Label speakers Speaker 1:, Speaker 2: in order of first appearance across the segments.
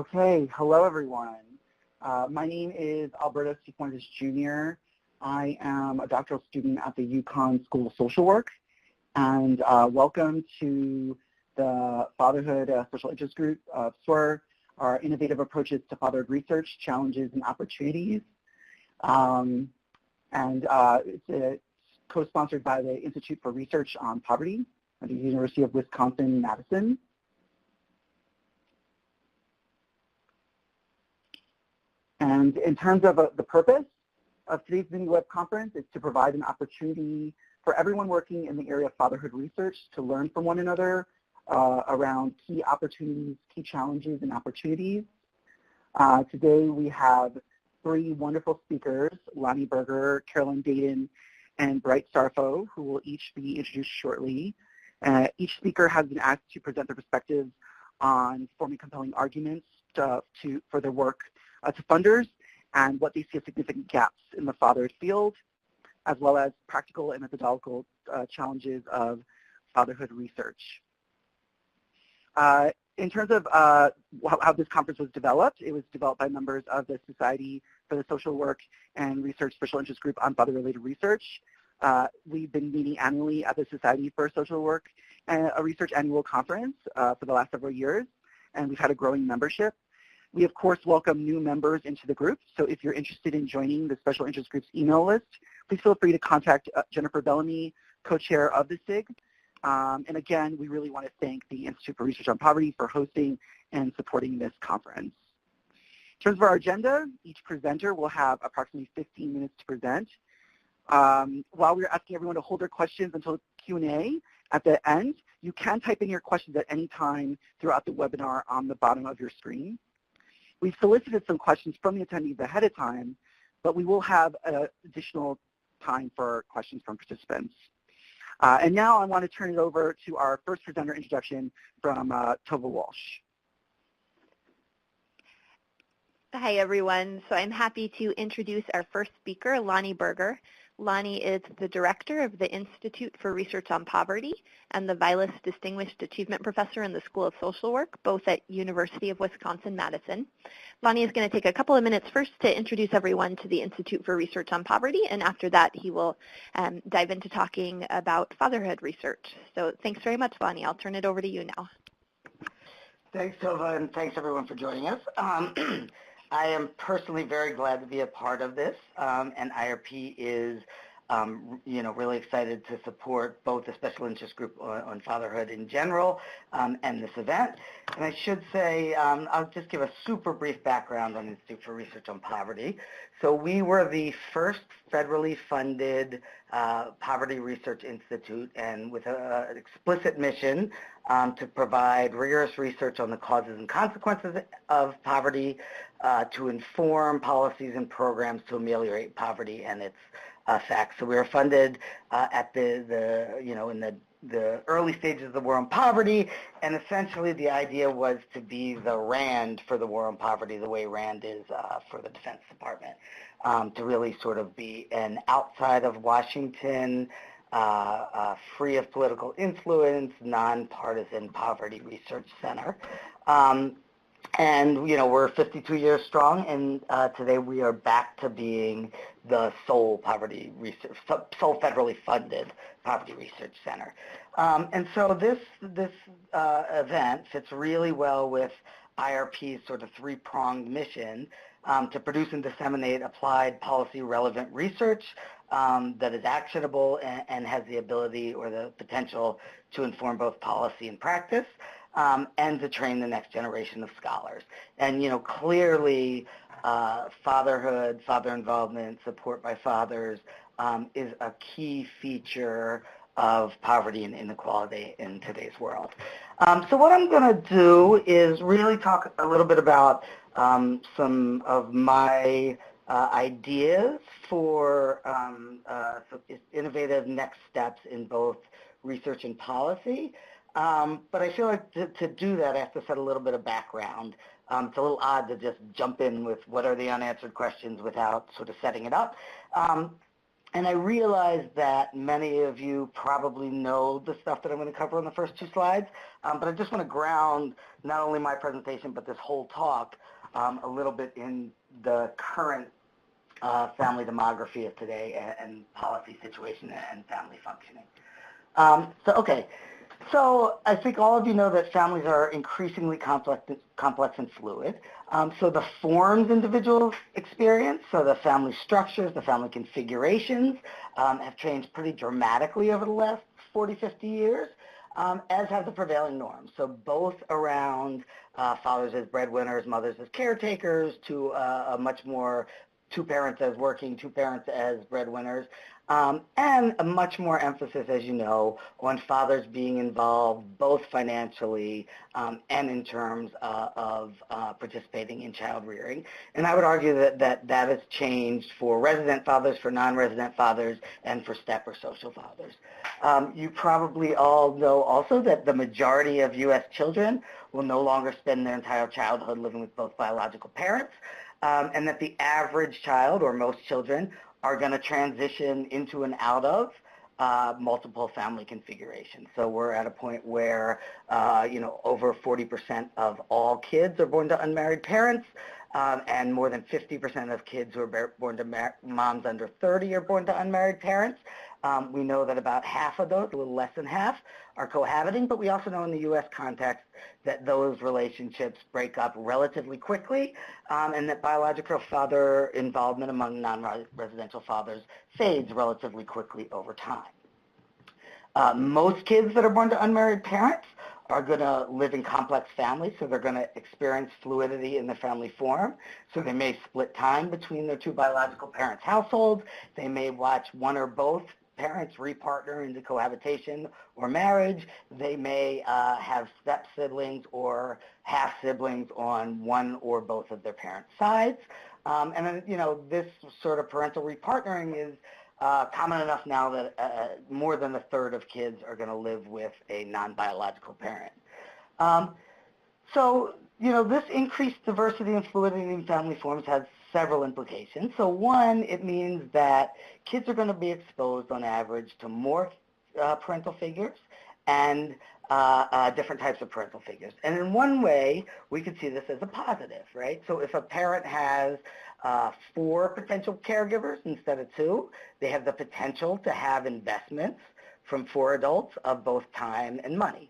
Speaker 1: Okay, hello everyone. My name is Alberto Cifuentes Jr. I am a doctoral student at the UConn School of Social Work, and welcome to the Fatherhood Special Interest Group of SWR, our innovative approaches to fatherhood research, challenges, and opportunities. It's co-sponsored by the Institute for Research on Poverty at the University of Wisconsin-Madison. And in terms of the purpose of today's mini web conference is to provide an opportunity for everyone working in the area of fatherhood research to learn from one another around key opportunities, key challenges, and opportunities. Today we have three wonderful speakers, Lonnie Berger, Carolyn Dayton, and Bright Sarfo, who will each be introduced shortly. Each speaker has been asked to present their perspectives on forming compelling arguments for their work to funders and what they see as significant gaps in the fatherhood field, as well as practical and methodological challenges of fatherhood research. In terms of how this conference was developed, it was developed by members of the Society for the Social Work and Research Special Interest Group on Father-Related Research. We've been meeting annually at the Society for Social Work and a Research Annual Conference for the last several years, and we've had a growing membership. We, of course, welcome new members into the group, so if you're interested in joining the Special Interest Group's email list, please feel free to contact Jennifer Bellamy, co-chair of the SIG. And again, we really want to thank the Institute for Research on Poverty for hosting and supporting this conference. In terms of our agenda, each presenter will have approximately 15 minutes to present. While we're asking everyone to hold their questions until Q&A at the end, you can type in your questions at any time throughout the webinar on the bottom of your screen. We've solicited some questions from the attendees ahead of time, but we will have additional time for questions from participants. And now I want to turn it over to our first presenter introduction from Tova Walsh.
Speaker 2: Hi, everyone. So I'm happy to introduce our first speaker, Lonnie Berger. Lonnie is the director of the Institute for Research on Poverty and the Vilas Distinguished Achievement Professor in the School of Social Work, both at University of Wisconsin-Madison. Lonnie is going to take a couple of minutes first to introduce everyone to the Institute for Research on Poverty, and after that he will dive into talking about fatherhood research. So thanks very much, Lonnie. I'll turn it over to you now.
Speaker 3: Thanks, Tova, and thanks everyone for joining us. I am personally very glad to be a part of this, and IRP is, really excited to support both the Special Interest Group on Fatherhood in general and this event. And I should say, I'll just give a super brief background on the Institute for Research on Poverty. So we were the first federally funded poverty research institute, and with an explicit mission to provide rigorous research on the causes and consequences of poverty, to inform policies and programs to ameliorate poverty and its effects. So we were funded at in the early stages of the war on poverty, and essentially the idea was to be the RAND for the war on poverty, the way RAND is for the Defense Department, to really sort of be an outside of Washington, free of political influence, nonpartisan poverty research center. And, we're 52 years strong, and today we are back to being the sole poverty research, sole federally funded poverty research center. And so this event fits really well with IRP's sort of three-pronged mission to produce and disseminate applied policy relevant research that is actionable and has the ability or the potential to inform both policy and practice. And to train the next generation of scholars. And, clearly fatherhood, father involvement, support by fathers is a key feature of poverty and inequality in today's world. So what I'm going to do is really talk a little bit about some of my ideas for innovative next steps in both research and policy. But I feel like to do that, I have to set a little bit of background. It's a little odd to just jump in with what are the unanswered questions without sort of setting it up. And I realize that many of you probably know the stuff that I'm going to cover on the first two slides, but I just want to ground not only my presentation but this whole talk a little bit in the current family demography of today and policy situation and family functioning. So I think all of you know that families are increasingly complex and fluid. So the forms individuals experience, so the family structures, the family configurations have changed pretty dramatically over the last 40, 50 years, as have the prevailing norms. So both around fathers as breadwinners, mothers as caretakers, to a much more two parents as working, two parents as breadwinners, and a much more emphasis, as you know, on fathers being involved both financially and in terms of participating in child rearing. And I would argue that has changed for resident fathers, for non-resident fathers, and for step or social fathers. You probably all know also that the majority of U.S. children will no longer spend their entire childhood living with both biological parents, and that the average child, or most children, are going to transition into and out of multiple family configurations. So we're at a point where, over 40% of all kids are born to unmarried parents, and more than 50% of kids who are born to moms under 30 are born to unmarried parents. We know that about half of those, a little less than half, are cohabiting, but we also know in the U.S. context that those relationships break up relatively quickly, and that biological father involvement among non-residential fathers fades relatively quickly over time. Most kids that are born to unmarried parents are going to live in complex families, so they're going to experience fluidity in the family form. So they may split time between their two biological parents' households. They may watch one or both parents repartner into cohabitation or marriage. They may have step-siblings or half-siblings on one or both of their parents' sides. And then, this sort of parental repartnering is common enough now that more than a third of kids are going to live with a non-biological parent. This increased diversity and fluidity in family forms has several implications. So one, it means that kids are going to be exposed on average to more parental figures and different types of parental figures. And in one way, we could see this as a positive, right? So if a parent has 4 potential caregivers instead of 2, they have the potential to have investments from 4 adults of both time and money.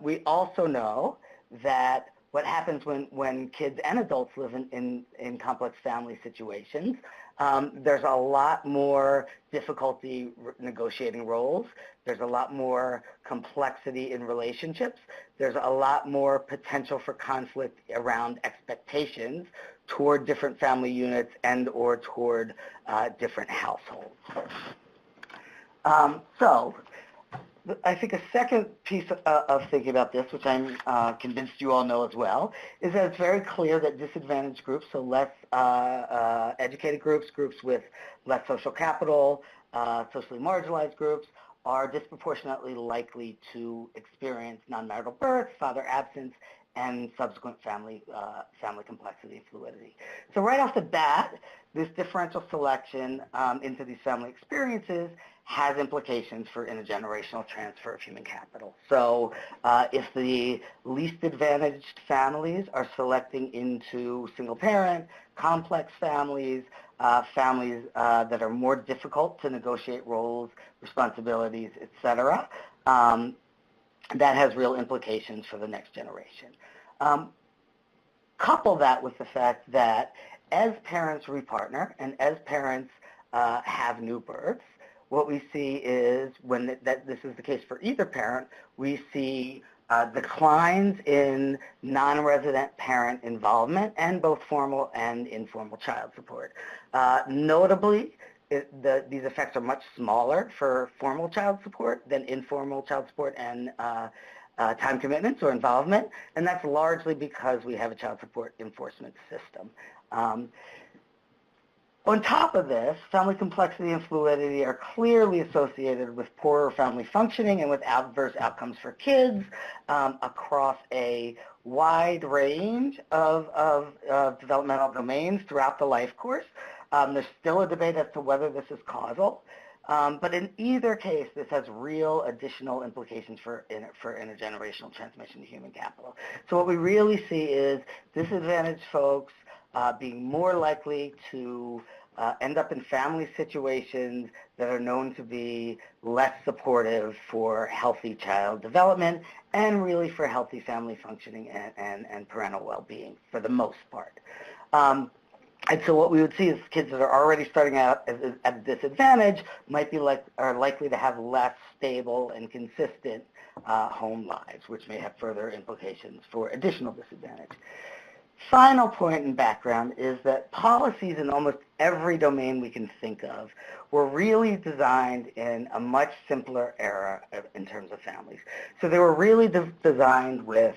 Speaker 3: We also know that what happens when kids and adults live in complex family situations, there's a lot more difficulty negotiating roles. There's a lot more complexity in relationships. There's a lot more potential for conflict around expectations toward different family units and or toward different households. I think a second piece of thinking about this, which I'm convinced you all know as well, is that it's very clear that disadvantaged groups, so less educated groups, groups with less social capital, socially marginalized groups, are disproportionately likely to experience non-marital birth, father absence, and subsequent family complexity and fluidity. So right off the bat, this differential selection into these family experiences has implications for intergenerational transfer of human capital. So if the least advantaged families are selecting into single parent, complex families, families that are more difficult to negotiate roles, responsibilities, et cetera, that has real implications for the next generation. Couple that with the fact that as parents repartner and as parents have new births, what we see is when this is the case for either parent, we see declines in non-resident parent involvement and both formal and informal child support. Notably, these effects are much smaller for formal child support than informal child support and time commitments or involvement, and that's largely because we have a child support enforcement system. On top of this, family complexity and fluidity are clearly associated with poorer family functioning and with adverse outcomes for kids across a wide range of developmental domains throughout the life course. There's still a debate as to whether this is causal. But in either case, this has real additional implications for intergenerational transmission to human capital. So what we really see is disadvantaged folks being more likely to end up in family situations that are known to be less supportive for healthy child development and really for healthy family functioning and parental well-being for the most part. And so what we would see is kids that are already starting out at a disadvantage are likely to have less stable and consistent home lives, which may have further implications for additional disadvantage. Final point in background is that policies in almost every domain we can think of were really designed in a much simpler era in terms of families. So they were really designed with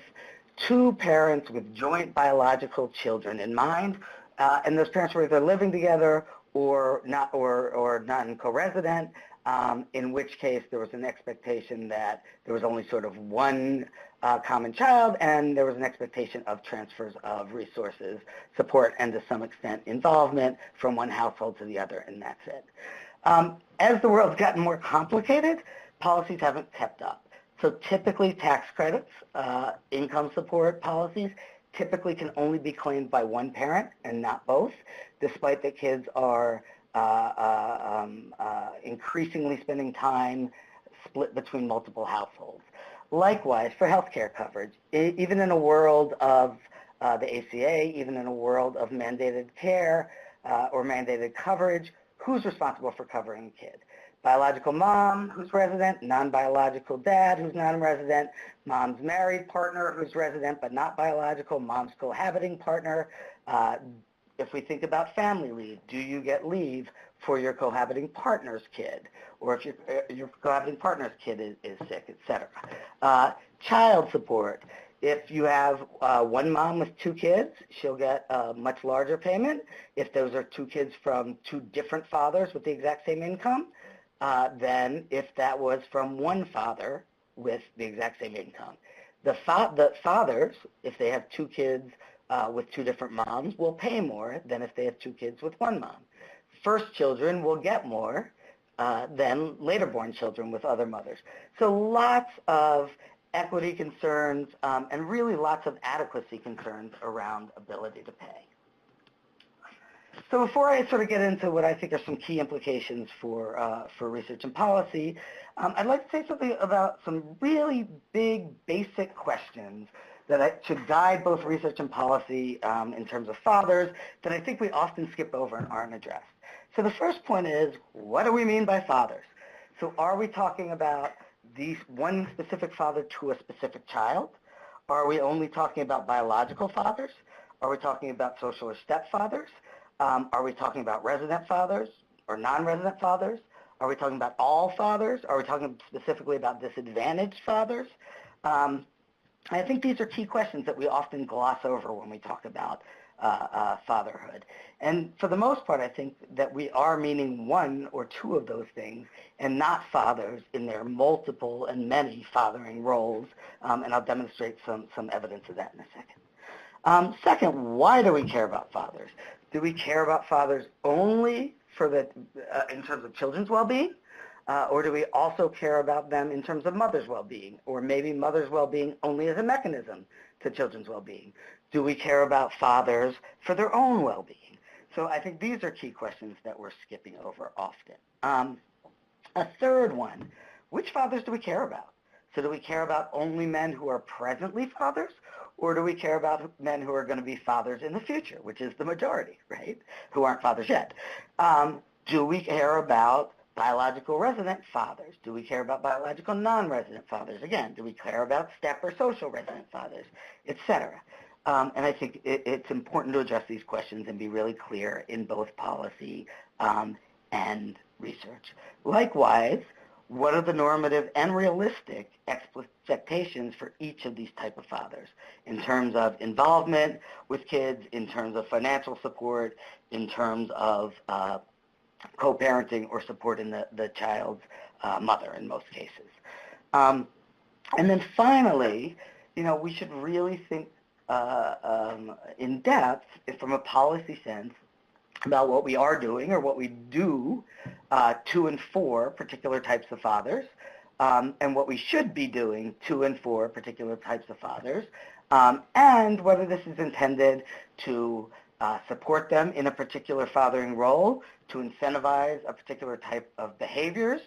Speaker 3: two parents with joint biological children in mind, and those parents were either living together or non-co-resident, in which case there was an expectation that there was only sort of one common child, and there was an expectation of transfers of resources, support, and to some extent involvement from one household to the other, and that's it. As the world's gotten more complicated, policies haven't kept up. So typically tax credits, income support policies, typically can only be claimed by one parent and not both, despite that kids are increasingly spending time split between multiple households. Likewise, for health care coverage, even in a world of the ACA, even in a world of mandated care or mandated coverage, who's responsible for covering a kid? Biological mom who's resident, non-biological dad who's non-resident, mom's married partner who's resident but not biological, mom's cohabiting partner. If we think about family leave, do you get leave for your cohabiting partner's kid? Or if your cohabiting partner's kid is sick, etc. Child support. If you have one mom with two kids, she'll get a much larger payment. If those are two kids from two different fathers with the exact same income, than if that was from one father with the exact same income. The fathers, if they have two kids with two different moms, will pay more than if they have two kids with one mom. First children will get more than later born children with other mothers. So lots of equity concerns and really lots of adequacy concerns around ability to pay. So before I sort of get into what I think are some key implications for research and policy, I'd like to say something about some really big, basic questions that should guide both research and policy in terms of fathers that I think we often skip over and aren't addressed. So the first point is, what do we mean by fathers? So are we talking about one specific father to a specific child? Are we only talking about biological fathers? Are we talking about social or stepfathers? Are we talking about resident fathers or non-resident fathers? Are we talking about all fathers? Are we talking specifically about disadvantaged fathers? I think these are key questions that we often gloss over when we talk about fatherhood. And for the most part, I think that we are meaning one or two of those things and not fathers in their multiple and many fathering roles. And I'll demonstrate some evidence of that in a second. Second, why do we care about fathers? Do we care about fathers only in terms of children's well-being? Or do we also care about them in terms of mother's well-being? Or maybe mother's well-being only as a mechanism to children's well-being? Do we care about fathers for their own well-being? So I think these are key questions that we're skipping over often. A third one, which fathers do we care about? So do we care about only men who are presently fathers? Or do we care about men who are going to be fathers in the future, which is the majority, right, who aren't fathers yet? Do we care about biological resident fathers? Do we care about biological non-resident fathers? Again, do we care about step or social resident fathers, et cetera? And I think it's important to address these questions and be really clear in both policy and research. Likewise, what are the normative and realistic expectations for each of these type of fathers in terms of involvement with kids, in terms of financial support, in terms of co-parenting or supporting the child's mother in most cases. And then finally, we should really think in depth, from a policy sense, about what we are doing or what we do to and for particular types of fathers, and what we should be doing to and for particular types of fathers, and whether this is intended to support them in a particular fathering role, to incentivize a particular type of behaviors,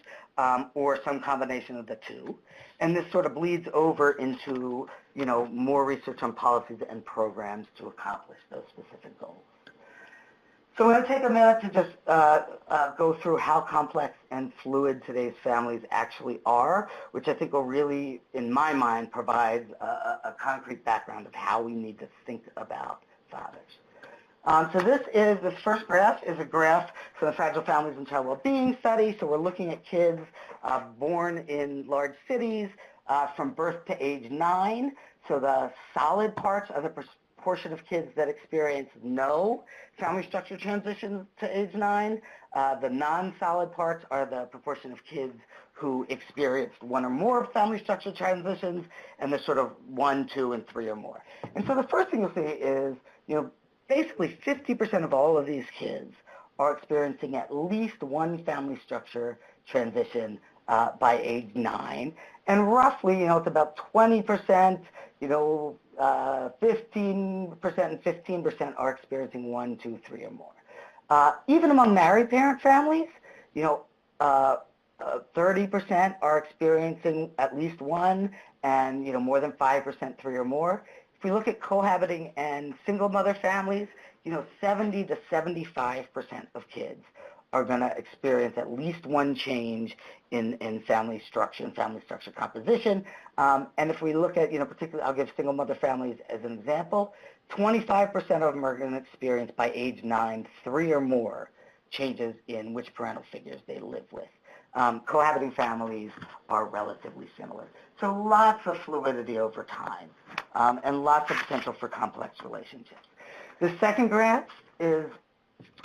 Speaker 3: or some combination of the two. And this sort of bleeds over into, more research on policies and programs to accomplish those specific goals. So I'm going to take a minute to just go through how complex and fluid today's families actually are, which I think will really, in my mind, provide a concrete background of how we need to think about fathers. So this first graph is a graph from the Fragile Families and Child Wellbeing Study. So we're looking at kids born in large cities from birth to age 9. So the solid parts are the portion of kids that experience no family structure transitions to age 9. The non-solid parts are the proportion of kids who experienced one or more family structure transitions, and the sort of 1, 2, and 3 or more. And so the first thing you'll see is, basically 50% of all of these kids are experiencing at least one family structure transition by age 9. And roughly, it's about 20%, 15% and 15% are experiencing 1, 2, 3 or more. Even among married parent families, 30% are experiencing at least one, and more than 5% 3 or more. If we look at cohabiting and single mother families, 70 to 75% of kids are going to experience at least one change in family structure and family structure composition. And if we look at, particularly, I'll give single mother families as an example, 25% of them are going to experience by age 9 3 or more changes in which parental figures they live with. Cohabiting families are relatively similar. So lots of fluidity over time, and lots of potential for complex relationships. The second graph is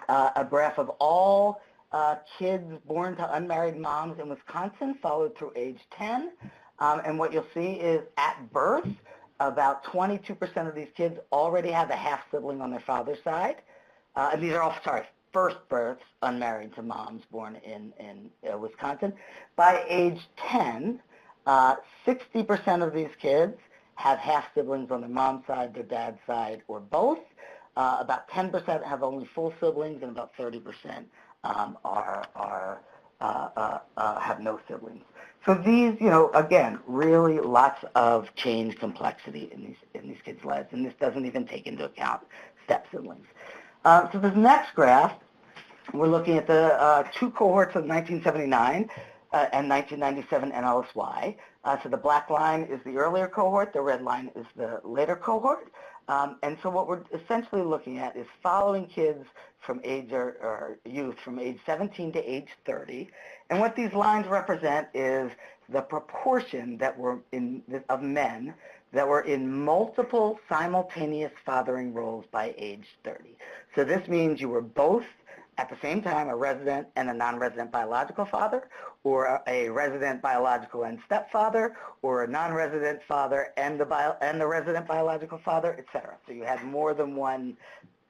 Speaker 3: a graph of all kids born to unmarried moms in Wisconsin, followed through age 10. And what you'll see is at birth, about 22% of these kids already have a half-sibling on their father's side. And these are all, first births unmarried to moms born in Wisconsin. By age 10, 60% of these kids have half-siblings on their mom's side, their dad's side, or both. About 10% have only full siblings, and about 30% have no siblings. So these, again, really lots of change complexity in these kids' lives, and this doesn't even take into account step-siblings. So this next graph, we're looking at the two cohorts of 1979 and 1997 NLSY. So the black line is the earlier cohort, the red line is the later cohort. And so what we're essentially looking at is following kids from age or youth from age 17 to age 30. And what these lines represent is the proportion that were of men that were in multiple simultaneous fathering roles by age 30. So this means you were both at the same time a resident and a non-resident biological father, or a resident biological and stepfather, or a non-resident father and the resident biological father, etc. So you had more than one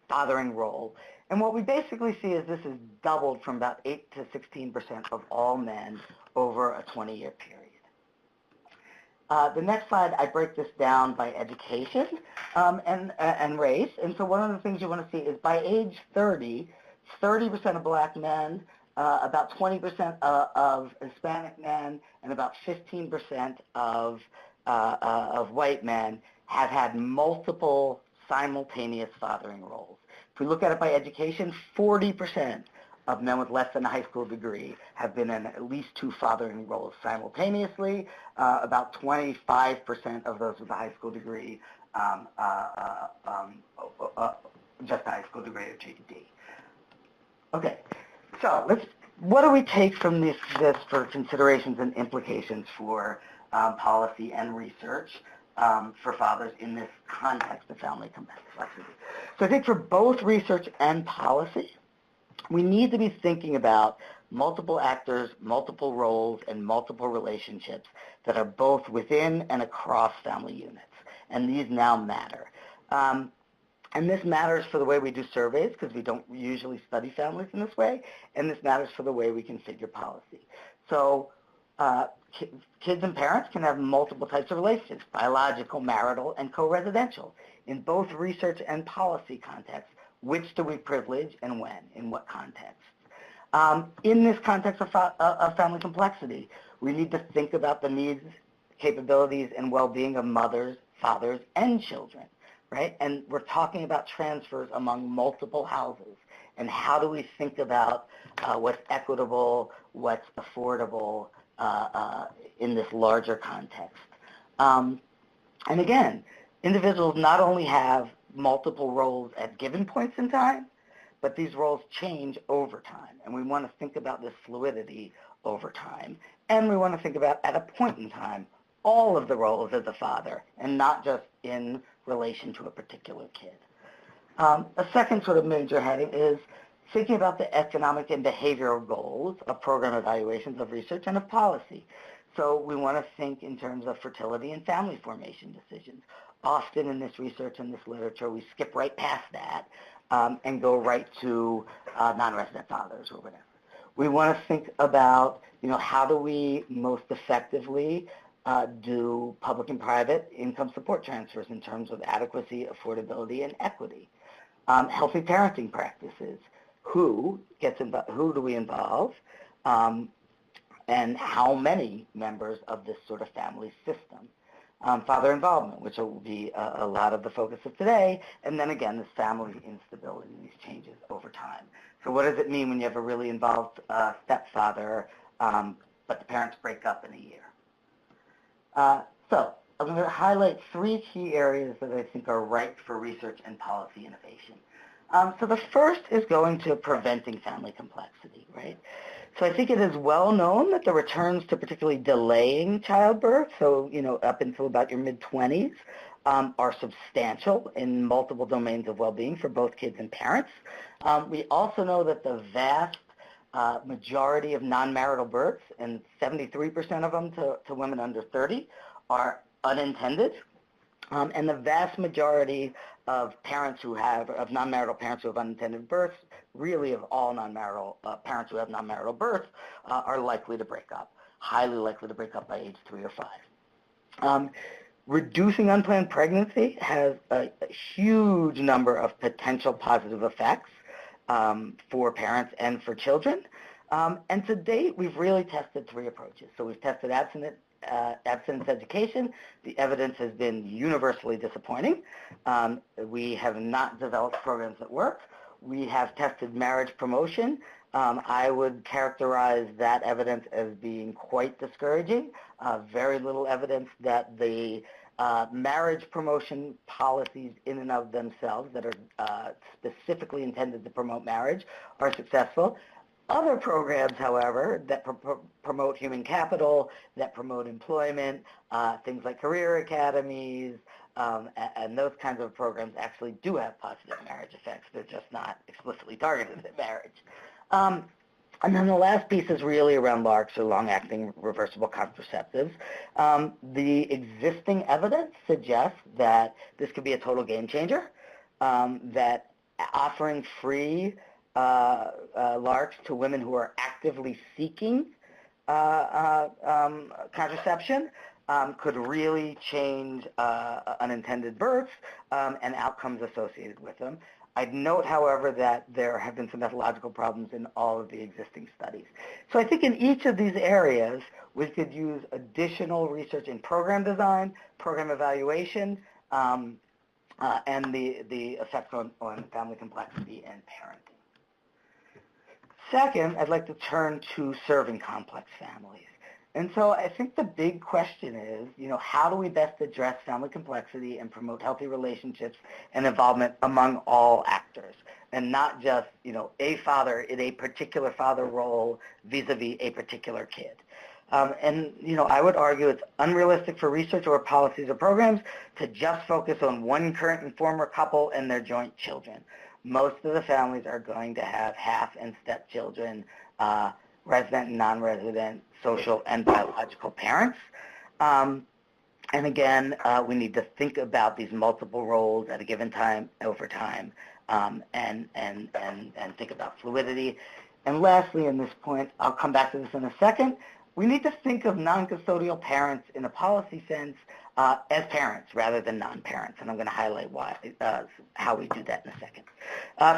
Speaker 3: fathering role. And what we basically see is this is doubled from about 8 to 16% of all men over a 20-year period. The next slide, I break this down by education and race. And so one of the things you want to see is by age 30, 30% of black men, about 20% of Hispanic men, and about 15% of white men have had multiple simultaneous fathering roles. If we look at it by education, 40% of men with less than a high school degree have been in at least 2 fathering roles simultaneously. About 25% of those with a high school degree, just a high school degree or GED. Okay, so what do we take from this for considerations and implications for policy and research for fathers in this context of family complexity? So I think for both research and policy, we need to be thinking about multiple actors, multiple roles, and multiple relationships that are both within and across family units, and these now matter. And this matters for the way we do surveys, because we don't usually study families in this way, and this matters for the way we configure policy. So kids and parents can have multiple types of relationships, biological, marital, and co-residential. In both research and policy contexts, which do we privilege and when, in what context? In this context of family complexity, we need to think about the needs, capabilities, and well-being of mothers, fathers, and children, right? And we're talking about transfers among multiple houses. And how do we think about what's equitable, what's affordable in this larger context? And again, individuals not only have multiple roles at given points in time, but these roles change over time. And we want to think about this fluidity over time. And we want to think about, at a point in time, all of the roles as a father, and not just in relation to a particular kid. A second sort of major heading is thinking about the economic and behavioral goals of program evaluations, of research, and of policy. So we want to think in terms of fertility and family formation decisions. Often in this research and this literature, we skip right past that and go right to non-resident fathers or whatever. We want to think about, how do we most effectively do public and private income support transfers in terms of adequacy, affordability, and equity. Healthy parenting practices. Who do we involve? And how many members of this sort of family system? Father involvement, which will be a lot of the focus of today, and then again, this family instability, these changes over time. So what does it mean when you have a really involved stepfather, but the parents break up in a year? So I'm going to highlight 3 key areas that I think are ripe for research and policy innovation. So the first is going to preventing family complexity, right? So I think it is well known that the returns to particularly delaying childbirth, so up until about your mid-20s, are substantial in multiple domains of well-being for both kids and parents. We also know that the vast majority of non-marital births, and 73% of them to women under 30, are unintended. And the vast majority of non-marital parents who have unintended births, really of all non-marital parents who have non-marital births, are likely to break up, highly likely to break up by age 3 or 5. Reducing unplanned pregnancy has a huge number of potential positive effects for parents and for children. And to date, we've really tested 3 approaches. So we've tested abstinence education. The evidence has been universally disappointing. We have not developed programs that work. We have tested marriage promotion. I would characterize that evidence as being quite discouraging. Very little evidence that the marriage promotion policies in and of themselves that are specifically intended to promote marriage are successful. Other programs, however, that promote human capital, that promote employment, things like career academies, and those kinds of programs actually do have positive marriage effects. They're just not explicitly targeted at marriage. And then the last piece is really around LARCs, or long-acting reversible contraceptives. The existing evidence suggests that this could be a total game changer, that offering free LARCs to women who are actively seeking contraception could really change unintended births and outcomes associated with them. I'd note, however, that there have been some methodological problems in all of the existing studies. So I think in each of these areas, we could use additional research in program design, program evaluation, and the effects on family complexity and parenting. Second, I'd like to turn to serving complex families. And so I think the big question is, how do we best address family complexity and promote healthy relationships and involvement among all actors, and not just, a father in a particular father role vis-a-vis a particular kid. And I would argue it's unrealistic for research or policies or programs to just focus on one current and former couple and their joint children. Most of the families are going to have half and stepchildren, resident and non-resident, social and biological parents. And again, we need to think about these multiple roles at a given time, over time, and think about fluidity. And lastly, in this point, I'll come back to this in a second, we need to think of non-custodial parents in a policy sense as parents rather than non-parents, and I'm going to highlight why, how we do that in a second.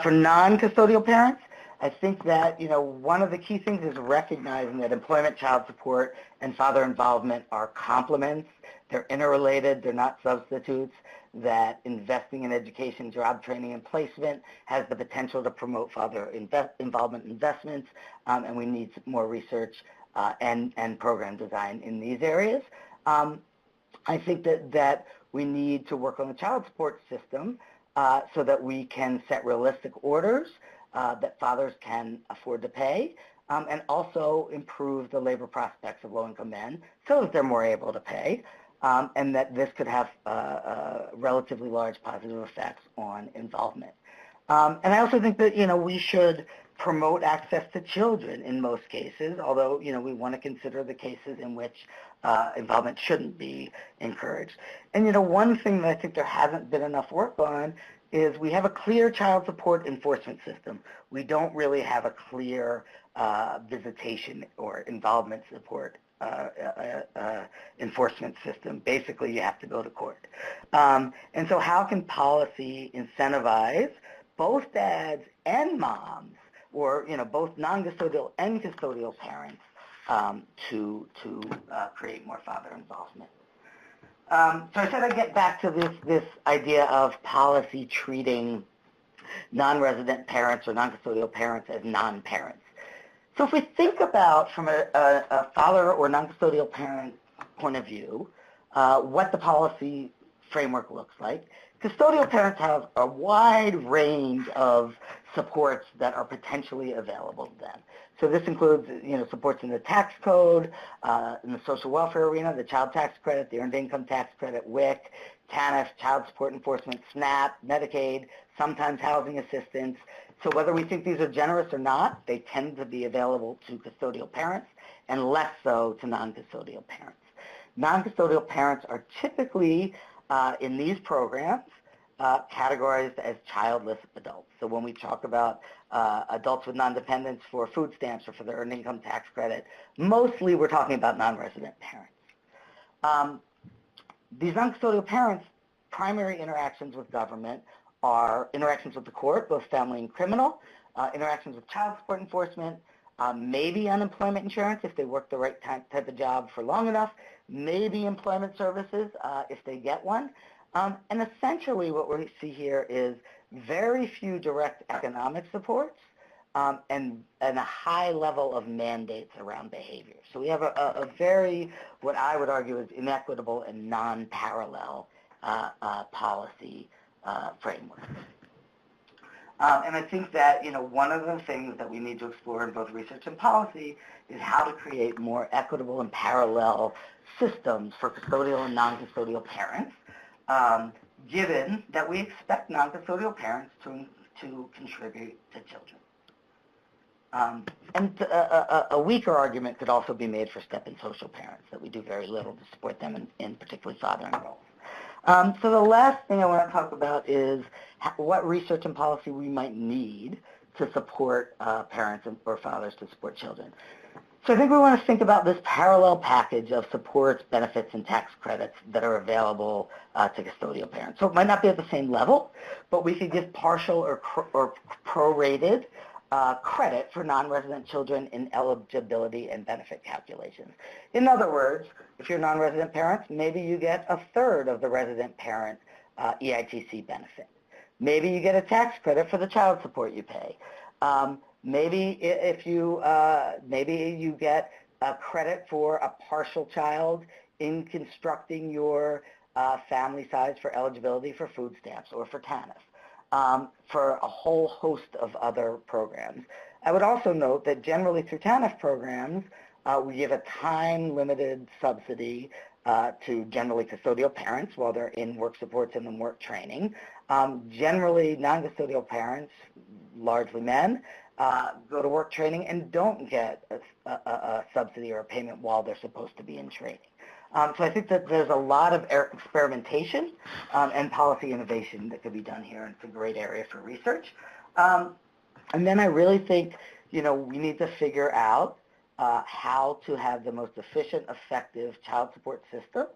Speaker 3: For non-custodial parents, I think that, one of the key things is recognizing that employment, child support, and father involvement are complements. They're interrelated. They're not substitutes. That investing in education, job training, and placement has the potential to promote father involvement investments, and we need more research and program design in these areas. I think that we need to work on the child support system so that we can set realistic orders that fathers can afford to pay, and also improve the labor prospects of low-income men so that they're more able to pay, and that this could have relatively large positive effects on involvement. And I also think that, we should promote access to children in most cases, although, we want to consider the cases in which involvement shouldn't be encouraged. And, one thing that I think there hasn't been enough work on is we have a clear child support enforcement system. We don't really have a clear visitation or involvement support enforcement system. Basically, you have to go to court. And so how can policy incentivize both dads and moms, or both non-custodial and custodial parents, to create more father involvement? So I said I'd get back to this idea of policy treating non-resident parents or non-custodial parents as non-parents. So if we think about from a father or non-custodial parent point of view, what the policy framework looks like, custodial parents have a wide range of supports that are potentially available to them. So this includes, supports in the tax code, in the social welfare arena, the child tax credit, the earned income tax credit, WIC, TANF, child support enforcement, SNAP, Medicaid, sometimes housing assistance. So whether we think these are generous or not, they tend to be available to custodial parents and less so to non-custodial parents. Non-custodial parents are typically, in these programs, categorized as childless adults. So when we talk about adults with non-dependents for food stamps or for the earned income tax credit, mostly we're talking about non-resident parents. These non-custodial parents' primary interactions with government are interactions with the court, both family and criminal, interactions with child support enforcement, maybe unemployment insurance if they work the right type of job for long enough, maybe employment services if they get one. And essentially what we see here is very few direct economic supports and a high level of mandates around behavior. So we have a very, what I would argue is inequitable and non-parallel policy framework. And I think that, one of the things that we need to explore in both research and policy is how to create more equitable and parallel systems for custodial and non-custodial parents, given that we expect non-custodial parents to contribute to children. And a weaker argument could also be made for step-in social parents, that we do very little to support them in particularly fathering roles. So the last thing I want to talk about is what research and policy we might need to support parents or fathers to support children. So I think we want to think about this parallel package of supports, benefits, and tax credits that are available to custodial parents. So it might not be at the same level, but we could give partial or prorated credit for non-resident children in eligibility and benefit calculations. In other words, if you're non-resident parents, maybe you get a third of the resident parent EITC benefit. Maybe you get a tax credit for the child support you pay. Maybe you get a credit for a partial child in constructing your family size for eligibility for food stamps or for TANF, for a whole host of other programs. I would also note that generally through TANF programs, we give a time-limited subsidy to generally custodial parents while they're in work supports and in work training. Generally, non-custodial parents, largely men, go to work training and don't get a subsidy or a payment while they're supposed to be in training. So I think that there's a lot of experimentation and policy innovation that could be done here, and it's a great area for research. And then I really think, we need to figure out how to have the most efficient, effective child support system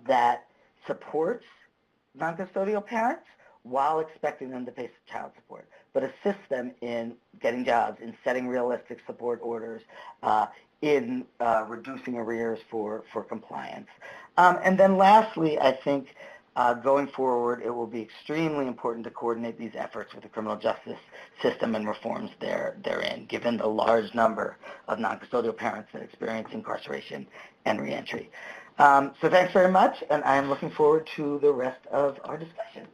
Speaker 3: that supports non-custodial parents while expecting them to pay child support, but assists them in getting jobs, in setting realistic support orders, in reducing arrears for compliance. And then lastly, I think going forward, it will be extremely important to coordinate these efforts with the criminal justice system and reforms therein, given the large number of non-custodial parents that experience incarceration and reentry. So thanks very much, and I am looking forward to the rest of our discussion.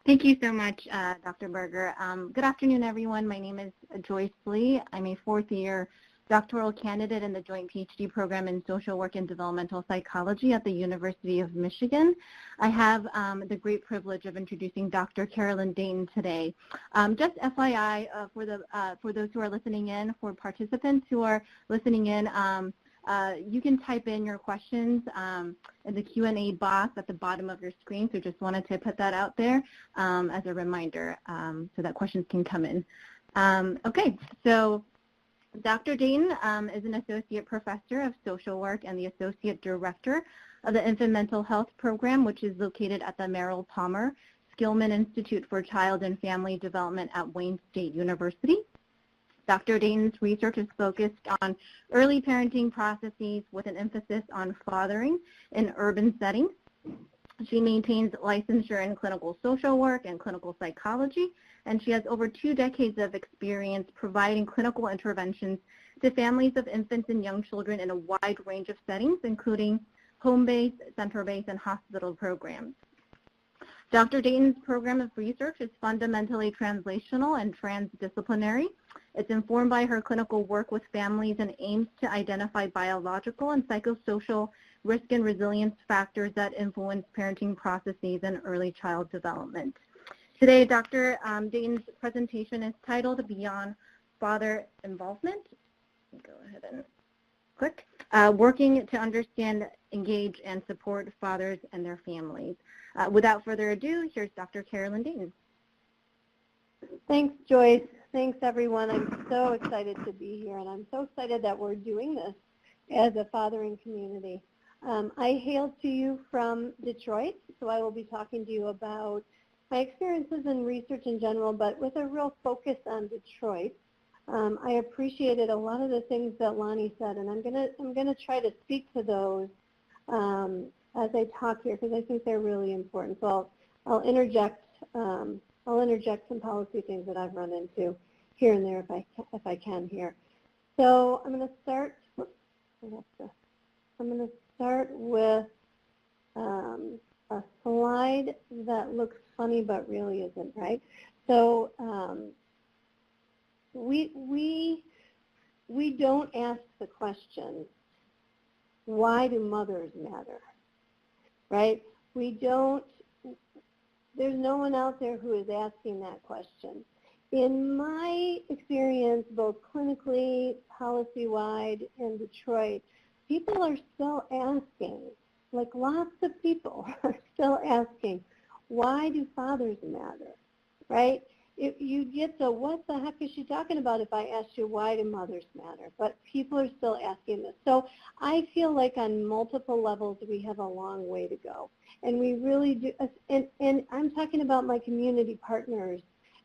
Speaker 4: Thank you so much, Dr. Berger. Good afternoon, everyone. My name is Joyce Lee. I'm a fourth-year doctoral candidate in the Joint PhD program in Social Work and Developmental Psychology at the University of Michigan. I have the great privilege of introducing Dr. Carolyn Dayton today. Just FYI, for those who are listening in, for participants who are listening in, you can type in your questions in the Q&A box at the bottom of your screen, so just wanted to put that out there as a reminder so that questions can come in. Okay, so Dr. Dayton is an associate professor of social work and the associate director of the Infant Mental Health Program, which is located at the Merrill Palmer Skillman Institute for Child and Family Development at Wayne State University. Dr. Dayton's research is focused on early parenting processes with an emphasis on fathering in urban settings. She maintains licensure in clinical social work and clinical psychology, and she has over 2 decades of experience providing clinical interventions to families of infants and young children in a wide range of settings, including home-based, center-based, and hospital programs. Dr. Dayton's program of research is fundamentally translational and transdisciplinary. It's informed by her clinical work with families and aims to identify biological and psychosocial risk and resilience factors that influence parenting processes and early child development. Today, Dr. Dayton's presentation is titled Beyond Father Involvement. Go ahead and click. Working to understand, engage, and support fathers and their families. Without further ado, here's Dr. Carolyn Dayton.
Speaker 5: Thanks, Joyce. Thanks, everyone. I'm so excited to be here, and I'm so excited that we're doing this as a fathering community. I hail to you from Detroit, so I will be talking to you about my experiences in research in general, but with a real focus on Detroit. I appreciated a lot of the things that Lonnie said, and I'm gonna try to speak to those as I talk here because I think they're really important. So I'll interject some policy things that I've run into here and there if I can here. So I'm going to start. I'm going to start with a slide that looks funny but really isn't, right? So we don't ask the question, why do mothers matter, right? We don't. There's no one out there who is asking that question. In my experience, both clinically, policy-wide, in Detroit, people are still asking, like lots of people are still asking, why do fathers matter, right? If you get the, what the heck is she talking about if I asked you why do mothers matter? But people are still asking this. So I feel like on multiple levels we have a long way to go. And we really do, and I'm talking about my community partners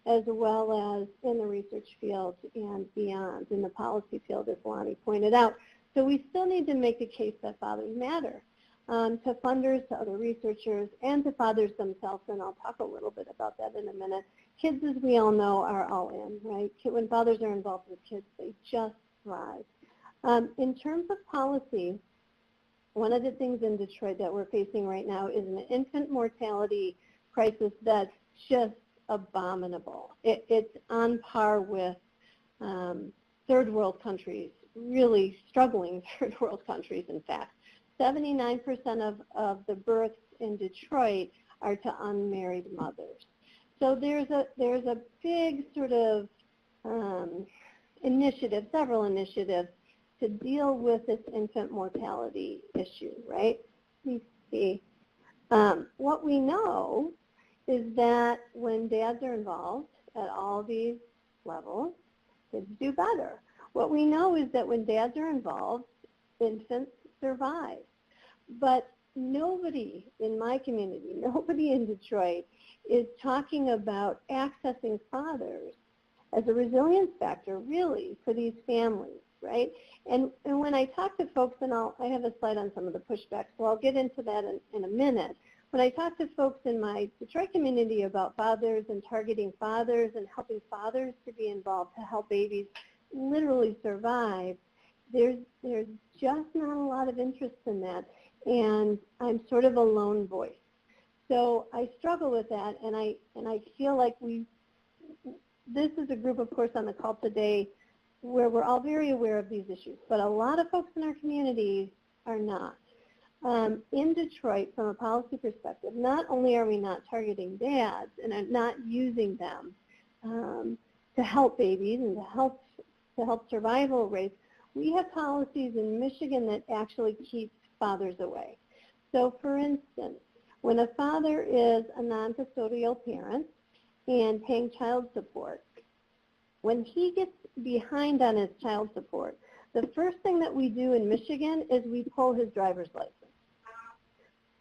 Speaker 5: as well as in the research field and beyond, in the policy field, as Lonnie pointed out. So we still need to make the case that fathers matter to funders, to other researchers, and to fathers themselves, and I'll talk a little bit about that in a minute. Kids, as we all know, are all in, right? When fathers are involved with kids, they just thrive. In terms of policy, one of the things in Detroit that we're facing right now is an infant mortality crisis that's just abominable. It's on par with third world countries, really struggling third world countries, in fact. 79% of the births in Detroit are to unmarried mothers. So there's a big sort of initiatives, several initiatives, to deal with this infant mortality issue, right? You see, what we know is that when dads are involved at all these levels, kids do better. What we know is that when dads are involved, infants survive. But nobody in my community, nobody in Detroit is talking about accessing fathers as a resilience factor, really, for these families, right? And when I talk to folks, and I have a slide on some of the pushback, so I'll get into that in a minute. When I talk to folks in my Detroit community about fathers and targeting fathers and helping fathers to be involved to help babies literally survive, there's just not a lot of interest in that, and I'm sort of a lone voice. So I struggle with that, and I feel like this is a group, of course, on the call today where we're all very aware of these issues, but a lot of folks in our community are not. In Detroit, from a policy perspective, not only are we not targeting dads and are not using them to help babies and to help survival rates, we have policies in Michigan that actually keep fathers away. So, for instance, when a father is a non-custodial parent and paying child support, when he gets behind on his child support, the first thing that we do in Michigan is we pull his driver's license,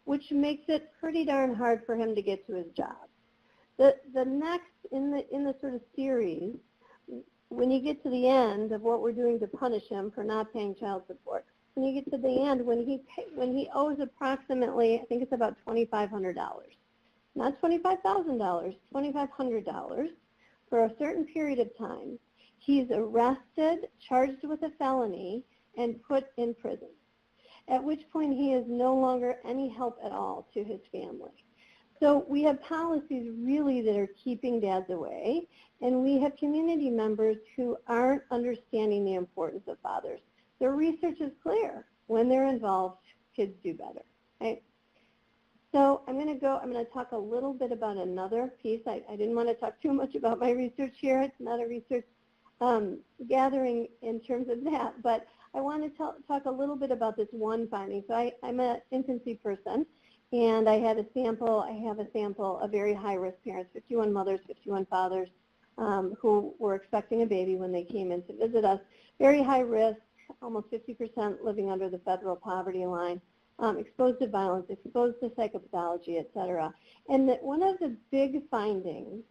Speaker 5: which makes it pretty darn hard for him to get to his job. The next in the sort of series, when you get to the end of what we're doing to punish him for not paying child support, when you get to the end, when he owes approximately, I think it's about $2,500, not $25,000, $2,500 for a certain period of time, he's arrested, charged with a felony, and put in prison, at which point he is no longer any help at all to his family. So we have policies really that are keeping dads away, and we have community members who aren't understanding the importance of fathers. The research is clear. When they're involved, kids do better, right? So I'm going to talk a little bit about another piece. I didn't want to talk too much about my research here. It's not a research gathering in terms of that, but I want to talk a little bit about this one finding. So I'm an infancy person, and I have a sample of very high-risk parents, 51 mothers, 51 fathers, who were expecting a baby when they came in to visit us. Very high risk, almost 50% living under the federal poverty line, exposed to violence, exposed to psychopathology, et cetera. And that one of the big findings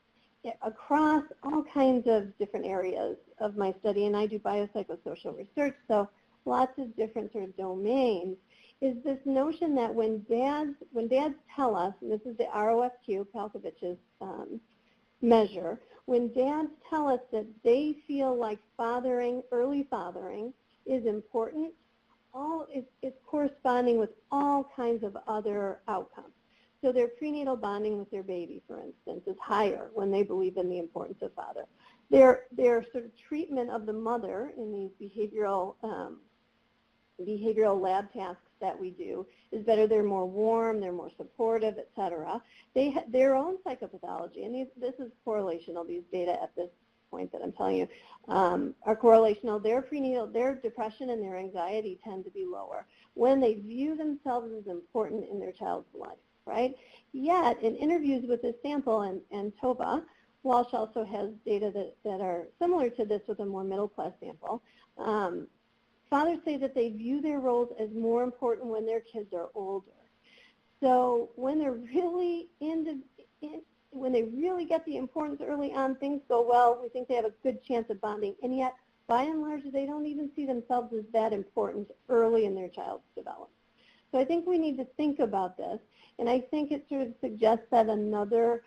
Speaker 5: across all kinds of different areas of my study, and I do biopsychosocial research, so lots of different sort of domains, is this notion that when dads tell us, and this is the ROFQ, Palkovich's measure, when dads tell us that they feel like early fathering is important, it's corresponding with all kinds of other outcomes. So their prenatal bonding with their baby, for instance, is higher when they believe in the importance of father. Their sort of treatment of the mother in these behavioral lab tasks that we do is better. They're more warm, they're more supportive, et cetera. They have their own psychopathology, and this is correlational. These data at this point that I'm telling you are correlational. Their depression and their anxiety tend to be lower when they view themselves as important in their child's life, right? Yet, in interviews with this sample, and Tova Walsh also has data that are similar to this with a more middle-class sample, fathers say that they view their roles as more important when their kids are older. So when they're really when they really get the importance early on, things go well. We think they have a good chance of bonding. And yet, by and large, they don't even see themselves as that important early in their child's development. So I think we need to think about this. And I think it sort of suggests that another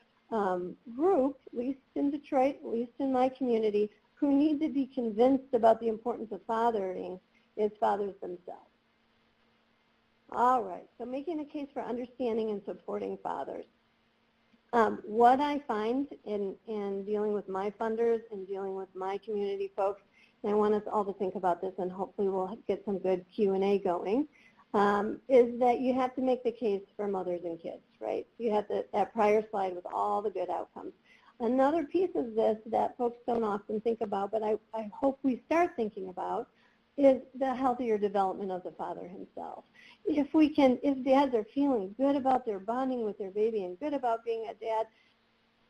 Speaker 5: group, at least in Detroit, at least in my community, who need to be convinced about the importance of fathering is fathers themselves. All right, so making a case for understanding and supporting fathers. What I find in dealing with my funders and dealing with my community folks, and I want us all to think about this, and hopefully we'll get some good Q&A going, is that you have to make the case for mothers and kids, right? You have that prior slide with all the good outcomes. Another piece of this that folks don't often think about, but I hope we start thinking about, is the healthier development of the father himself. If dads are feeling good about their bonding with their baby and good about being a dad,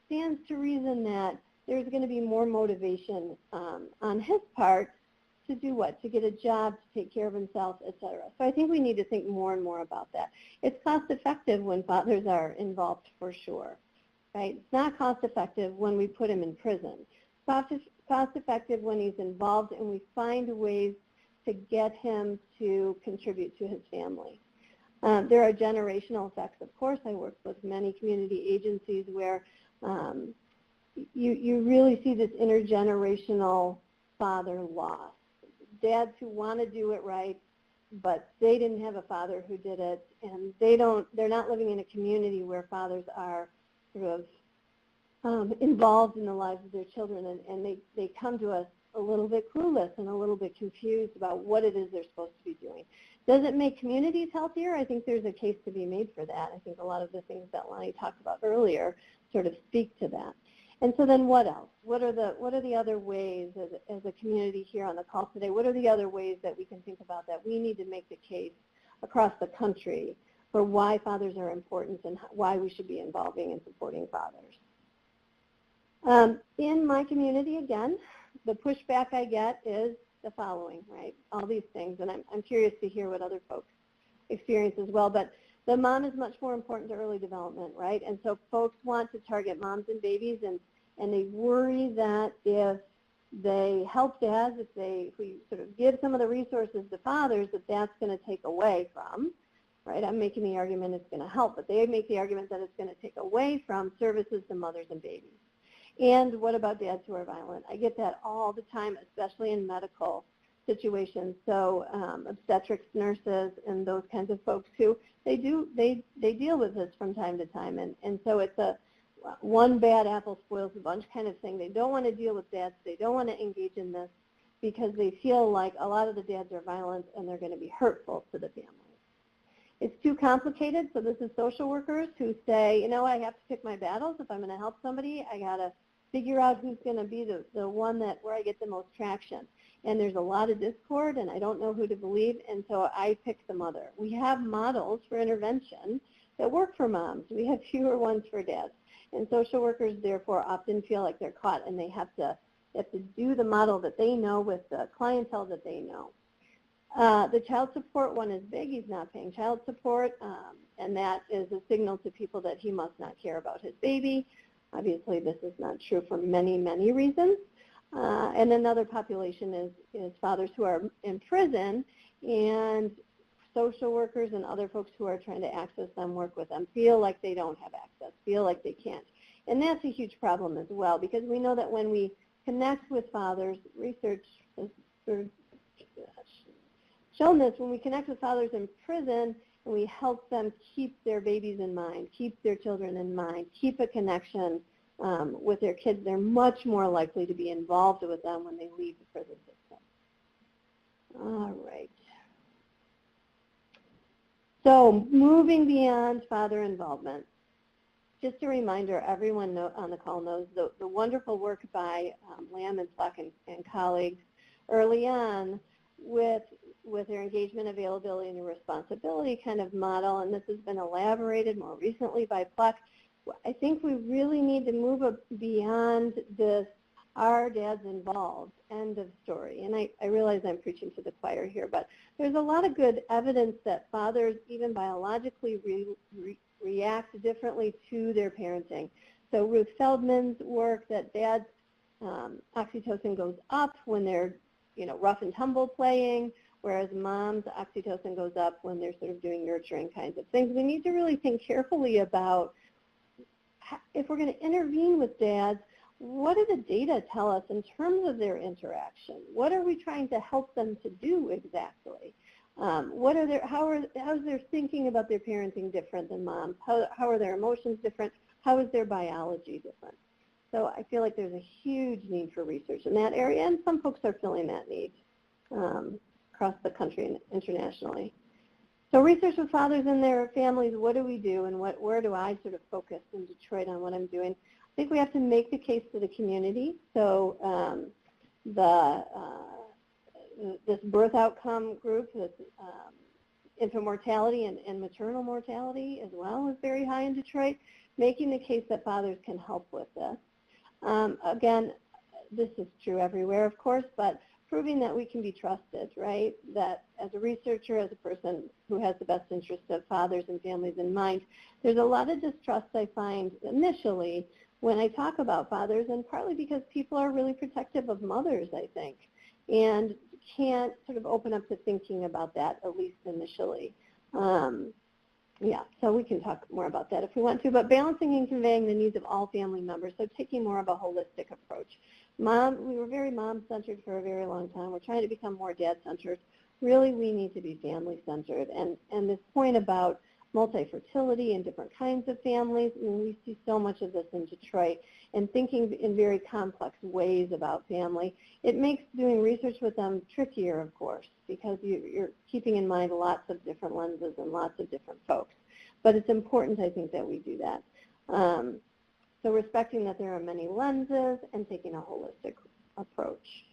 Speaker 5: stands to reason that there's going to be more motivation on his part to do what? To get a job, to take care of himself, etc. So I think we need to think more and more about that. It's cost effective when fathers are involved, for sure. Right? It's not cost effective when we put him in prison. It's cost effective when he's involved and we find ways to get him to contribute to his family. There are generational effects, of course. I work with many community agencies where you really see this intergenerational father loss. Dads who want to do it right, but they didn't have a father who did it, and they're not living in a community where fathers are sort of involved in the lives of their children, and they come to us a little bit clueless and a little bit confused about what it is they're supposed to be doing. Does it make communities healthier? I think there's a case to be made for that. I think a lot of the things that Lonnie talked about earlier sort of speak to that. And so then what else? What are the other ways as a community here on the call today? What are the other ways that we can think about that we need to make the case across the country for why fathers are important and why we should be involving and supporting fathers? In my community, again, the pushback I get is the following, right? All these things, and I'm curious to hear what other folks experience as well, but the mom is much more important to early development, right? And so folks want to target moms and babies, and they worry that if they help dads, if we sort of give some of the resources to fathers, that's going to take away from, right? I'm making the argument it's going to help, but they make the argument that it's going to take away from services to mothers and babies. And what about dads who are violent? I get that all the time, especially in medical situations. So obstetrics nurses and those kinds of folks who they deal with this from time to time. And so it's a one bad apple spoils the bunch kind of thing. They don't want to deal with dads. They don't want to engage in this because they feel like a lot of the dads are violent and they're going to be hurtful to the family. It's too complicated, so this is social workers who say, you know, I have to pick my battles. If I'm going to help somebody, I got to figure out who's going to be the one where I get the most traction. And there's a lot of discord, and I don't know who to believe, and so I pick the mother. We have models for intervention that work for moms. We have fewer ones for dads. And social workers, therefore, often feel like they're caught, and they have to do the model that they know with the clientele that they know. The child support one is big. He's not paying child support, and that is a signal to people that he must not care about his baby. Obviously, this is not true for many, many reasons. And another population is fathers who are in prison, and social workers and other folks who are trying to access them, work with them, feel like they don't have access, feel like they can't. And that's a huge problem as well, because we know that when we connect with fathers, research has sort of shown this, when we connect with fathers in prison and we help them keep their babies in mind, keep their children in mind, keep a connection with their kids, they're much more likely to be involved with them when they leave the prison system. All right. So moving beyond father involvement, just a reminder, everyone on the call knows the wonderful work by Lamb and Fleck and colleagues early on with their engagement, availability, and responsibility kind of model, and this has been elaborated more recently by Fleck. I think we really need to move beyond this, are dads involved, end of story. And I realize I'm preaching to the choir here, but there's a lot of good evidence that fathers, even biologically, react differently to their parenting. So Ruth Feldman's work that dads, oxytocin goes up when they're rough and tumble playing, whereas moms, oxytocin goes up when they're sort of doing nurturing kinds of things. We need to really think carefully about if we're going to intervene with dads, what do the data tell us in terms of their interaction? What are we trying to help them to do exactly? How is their thinking about their parenting different than moms? How are their emotions different? How is their biology different? So I feel like there's a huge need for research in that area, and some folks are filling that need across the country and internationally. So research with fathers and their families, what do we do, and where do I sort of focus in Detroit on what I'm doing? think we have to make the case to the community. So this birth outcome group, this infant mortality and maternal mortality as well is very high in Detroit, making the case that fathers can help with this. Again, this is true everywhere, of course, but proving that we can be trusted, right? That as a researcher, as a person who has the best interests of fathers and families in mind, there's a lot of distrust I find initially when I talk about fathers, and partly because people are really protective of mothers, I think, and can't sort of open up to thinking about that, at least initially. Yeah, so we can talk more about that if we want to, but balancing and conveying the needs of all family members, so taking more of a holistic approach. We were very mom-centered for a very long time. We're trying to become more dad-centered. Really, we need to be family-centered. And this point about multi-fertility and different kinds of families, I mean, we see so much of this in Detroit, and thinking in very complex ways about family. It makes doing research with them trickier, of course, because you're keeping in mind lots of different lenses and lots of different folks. But it's important, I think, that we do that. So respecting that there are many lenses and taking a holistic approach.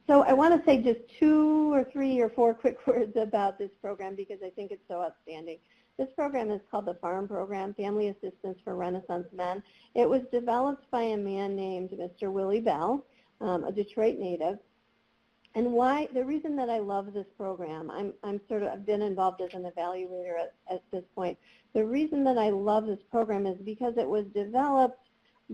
Speaker 5: So I want to say just 2 or 3 or 4 quick words about this program because I think it's so outstanding. This program is called the FARM program, Family Assistance for Renaissance Men. It was developed by a man named Mr. Willie Bell, a Detroit native. And why, the reason that I love this program, I've been involved as an evaluator at this point. The reason that I love this program is because it was developed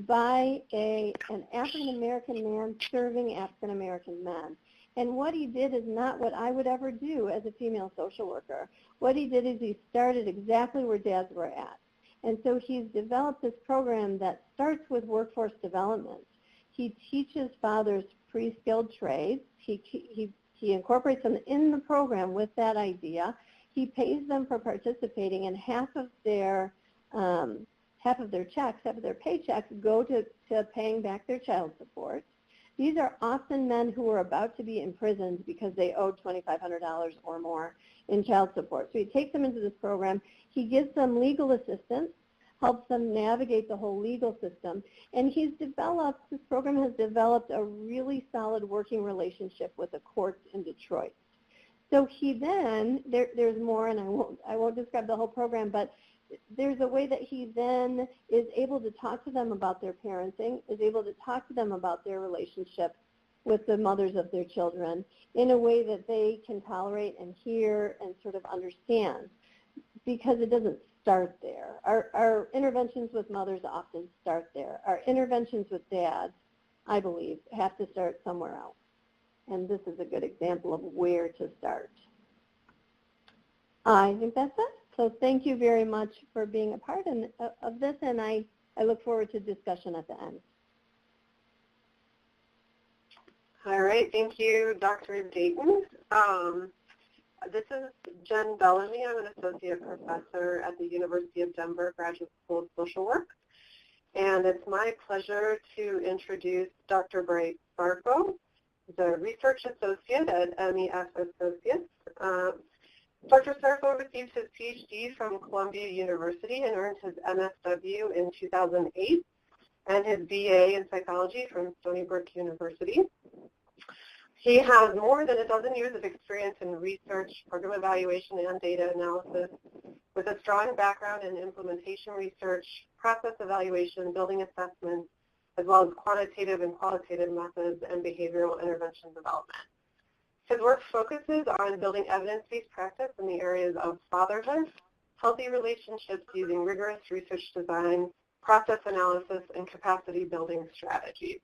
Speaker 5: by an African-American man serving African-American men. And what he did is not what I would ever do as a female social worker. What he did is he started exactly where dads were at. And so he's developed this program that starts with workforce development. He teaches fathers pre-skilled trades. He incorporates them in the program with that idea. He pays them for participating, and half of their checks, half of their paychecks go to paying back their child support. These are often men who are about to be imprisoned because they owed $2,500 or more in child support. So he takes them into this program. He gives them legal assistance, helps them navigate the whole legal system, and this program has developed a really solid working relationship with the courts in Detroit. So he then, there's more, and I won't describe the whole program, but there's a way that he then is able to talk to them about their parenting, is able to talk to them about their relationship with the mothers of their children in a way that they can tolerate and hear and sort of understand, because it doesn't start there. Our interventions with mothers often start there. Our interventions with dads, I believe, have to start somewhere else. And this is a good example of where to start. I think that's it. So thank you very much for being a part of this, and I look forward to discussion at the end.
Speaker 6: All right, thank you, Dr. Dayton. This is Jen Bellamy. I'm an associate professor at the University of Denver Graduate School of Social Work, and it's my pleasure to introduce Dr. Bryce Sarko, the research associate at MES Associates. Dr. Sarko received his PhD from Columbia University and earned his MSW in 2008 and his BA in psychology from Stony Brook University. He has more than a dozen years of experience in research, program evaluation, and data analysis with a strong background in implementation research, process evaluation, building assessments, as well as quantitative and qualitative methods and behavioral intervention development. His work focuses on building evidence-based practice in the areas of fatherhood, healthy relationships using rigorous research design, process analysis, and capacity building strategies.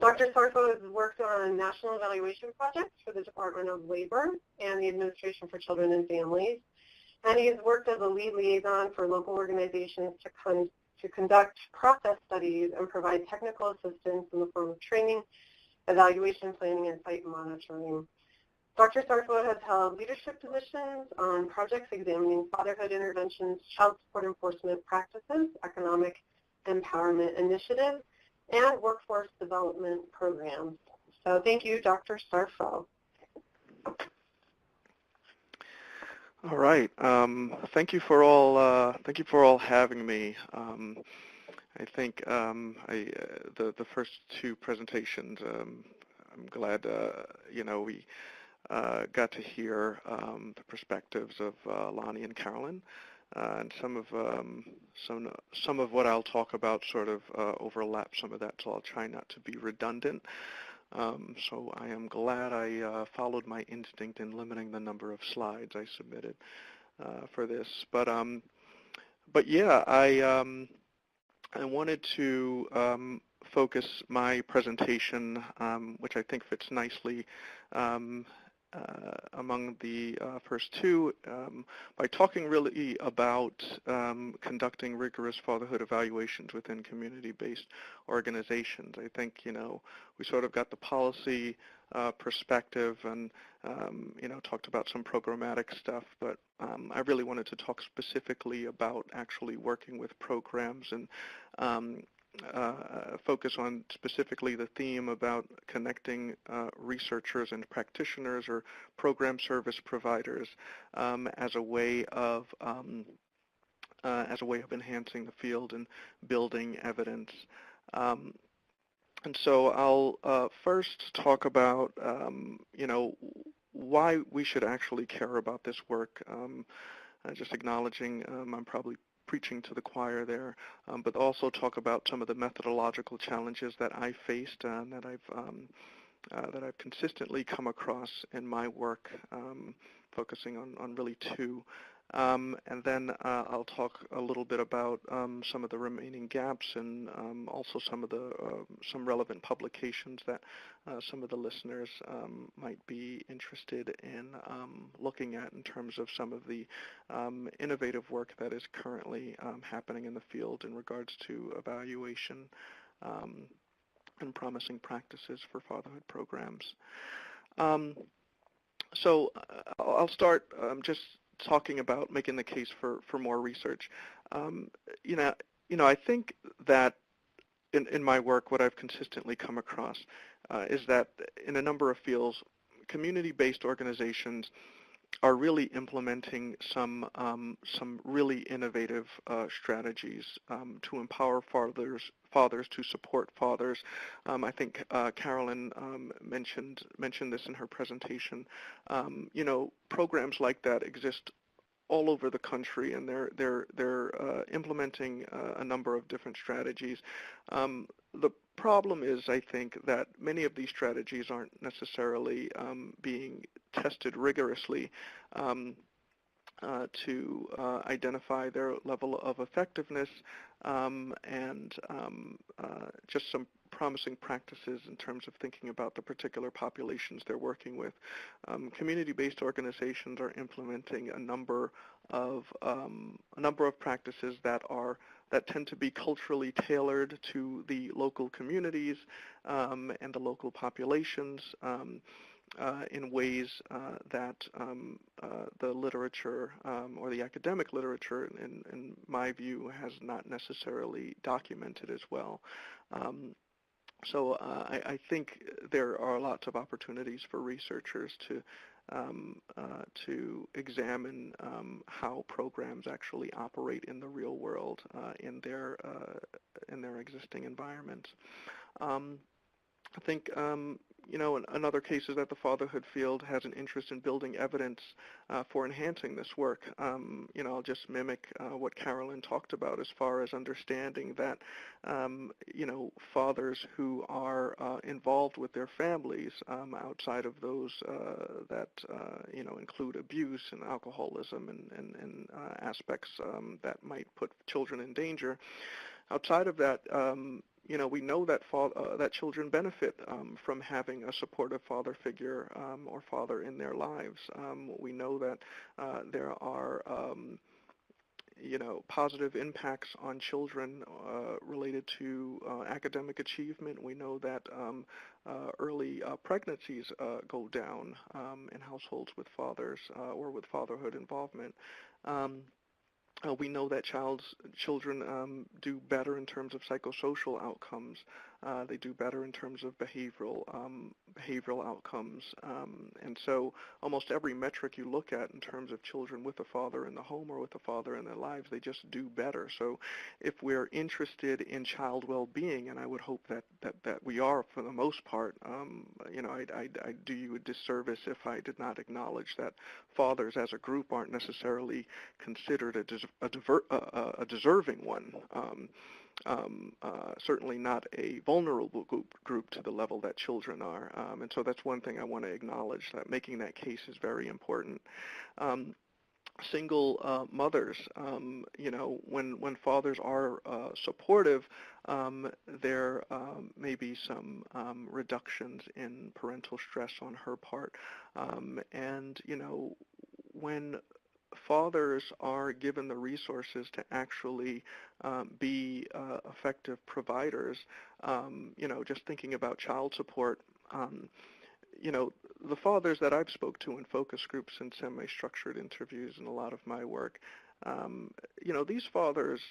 Speaker 6: Dr. Sarko has worked on national evaluation projects for the Department of Labor and the Administration for Children and Families, and he has worked as a lead liaison for local organizations to conduct process studies and provide technical assistance in the form of training, evaluation planning, and site monitoring. Dr. Sarko has held leadership positions on projects examining fatherhood interventions, child support enforcement practices, economic empowerment initiatives, and workforce development programs. So thank you, Dr. Sarko.
Speaker 7: All right. Thank you for all having me. I think the first two presentations. I'm glad we got to hear the perspectives of Lonnie and Carolyn, and some of what I'll talk about sort of overlap some of that, so I'll try not to be redundant. So I am glad I followed my instinct in limiting the number of slides I submitted for this. But yeah, I wanted to focus my presentation, which I think fits nicely among the first two, by talking really about conducting rigorous fatherhood evaluations within community-based organizations. I think, we sort of got the policy perspective and, talked about some programmatic stuff, but I really wanted to talk specifically about actually working with programs and focus on specifically the theme about connecting researchers and practitioners or program service providers as a way of enhancing the field and building evidence. And so I'll first talk about why we should actually care about this work. Just acknowledging I'm probably preaching to the choir there, but also talk about some of the methodological challenges that I faced and that I've consistently come across in my work, focusing on really two. And then I'll talk a little bit about some of the remaining gaps and also some relevant publications that some of the listeners might be interested in looking at in terms of some of the innovative work that is currently happening in the field in regards to evaluation and promising practices for fatherhood programs. So I'll start just talking about making the case for more research. I think that in my work, what I've consistently come across is that in a number of fields, community-based organizations are really implementing some really innovative strategies to empower fathers to support fathers. I think Carolyn mentioned this in her presentation. Programs like that exist all over the country, and they're implementing a number of different strategies. The problem is, I think, that many of these strategies aren't necessarily being tested rigorously to identify their level of effectiveness and just some promising practices in terms of thinking about the particular populations they're working with. Community-based organizations are implementing a number of practices that tend to be culturally tailored to the local communities and the local populations in ways that the literature or the academic literature, in my view, has not necessarily documented as well. So I think there are lots of opportunities for researchers to examine how programs actually operate in the real world in their existing environments. I think in other cases that the fatherhood field has an interest in building evidence for enhancing this work. I'll just mimic what Carolyn talked about as far as understanding that fathers who are involved with their families outside of those that include abuse and alcoholism and aspects that might put children in danger. Outside of that, we know that that children benefit from having a supportive father figure or father in their lives. We know that there are positive impacts on children related to academic achievement. We know that early pregnancies go down in households with fathers or with fatherhood involvement. We know that children do better in terms of psychosocial outcomes They do better in terms of behavioral outcomes. And so almost every metric you look at in terms of children with a father in the home or with a father in their lives, they just do better. So if we're interested in child well-being, and I would hope that we are for the most part, I'd do you a disservice if I did not acknowledge that fathers as a group aren't necessarily considered a deserving one. Certainly not a vulnerable group to the level that children are. And so that's one thing I want to acknowledge, that making that case is very important. Single mothers, when fathers are supportive, there may be some reductions in parental stress on her part. And when fathers are given the resources to actually be effective providers, just thinking about child support, the fathers that I've spoke to in focus groups and semi-structured interviews and a lot of my work, these fathers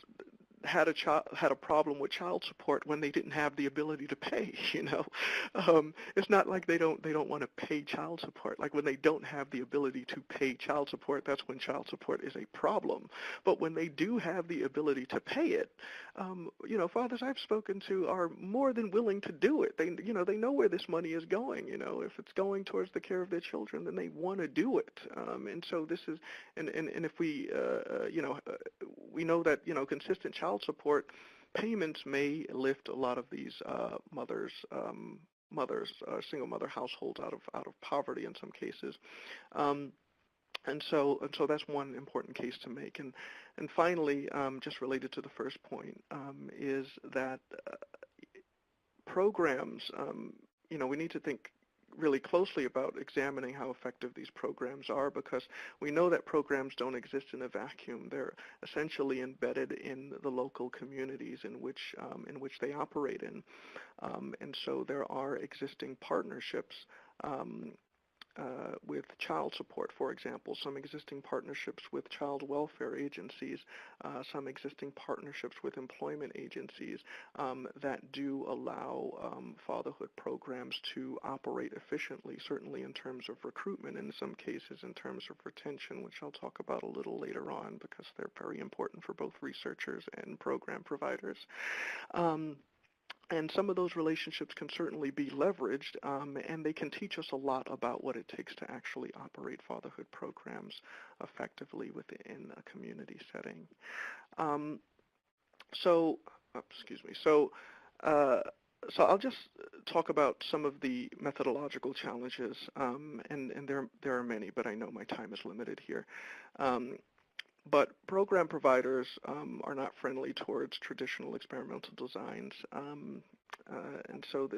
Speaker 7: had a problem with child support when they didn't have the ability to pay. It's not like they don't want to pay child support. Like when they don't have the ability to pay child support, that's when child support is a problem. But when they do have the ability to pay it, fathers I've spoken to are more than willing to do it. They know where this money is going. If it's going towards the care of their children, then they want to do it. And so this is, and if we, we know that consistent child support payments may lift a lot of these single mother households out of poverty in some cases. And so that's one important case to make. And finally, just related to the first point, is that programs, we need to think really closely about examining how effective these programs are, because we know that programs don't exist in a vacuum. They're essentially embedded in the local communities in which they operate in. And so there are existing partnerships with child support, for example, some existing partnerships with child welfare agencies, some existing partnerships with employment agencies that do allow fatherhood programs to operate efficiently, certainly in terms of recruitment, in some cases in terms of retention, which I'll talk about a little later on because they're very important for both researchers and program providers. And some of those relationships can certainly be leveraged, and they can teach us a lot about what it takes to actually operate fatherhood programs effectively within a community setting. So I'll just talk about some of the methodological challenges, and there are many, but I know my time is limited here. But program providers are not friendly towards traditional experimental designs, and so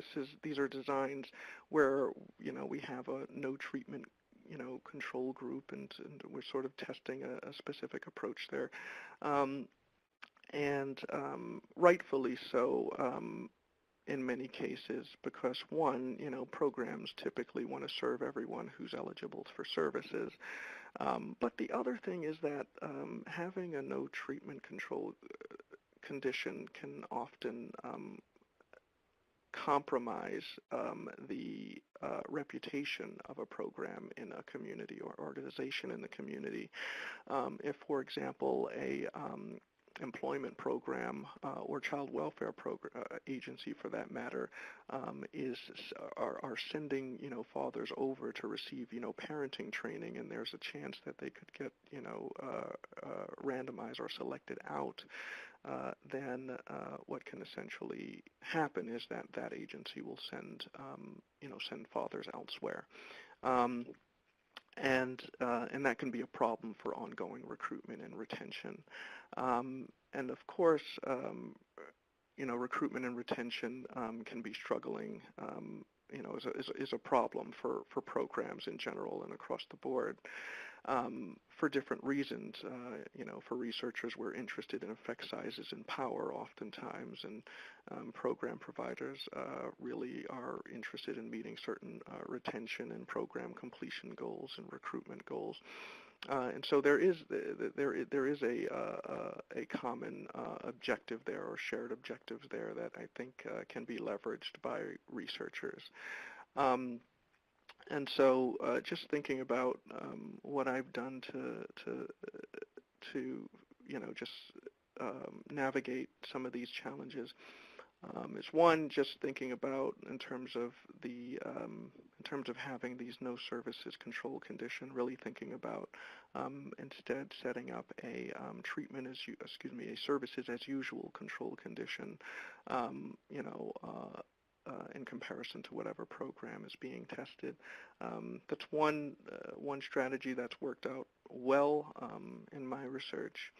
Speaker 7: these are designs where we have a no treatment control group, and we're sort of testing a specific approach there, and rightfully so. In many cases, because one, programs typically want to serve everyone who's eligible for services. But the other thing is that having a no treatment control condition can often compromise the reputation of a program in a community or organization in the community. If, for example, a employment program or child welfare agency, for that matter, are sending fathers over to receive parenting training, and there's a chance that they could get randomized or selected out, then what can essentially happen is that agency will send fathers elsewhere. And that can be a problem for ongoing recruitment and retention. And of course, recruitment and retention can be struggling, is a problem for programs in general and across the board. For different reasons. For researchers, we're interested in effect sizes and power oftentimes, and program providers really are interested in meeting certain retention and program completion goals and recruitment goals. And so there is a common objective there, or shared objectives there, that I think can be leveraged by researchers. And so just thinking about what I've done to just navigate some of these challenges. Is one, just thinking about in terms of having these no services control condition, really thinking about instead setting up a a services as usual control condition, in comparison to whatever program is being tested. That's one strategy that's worked out well in my research.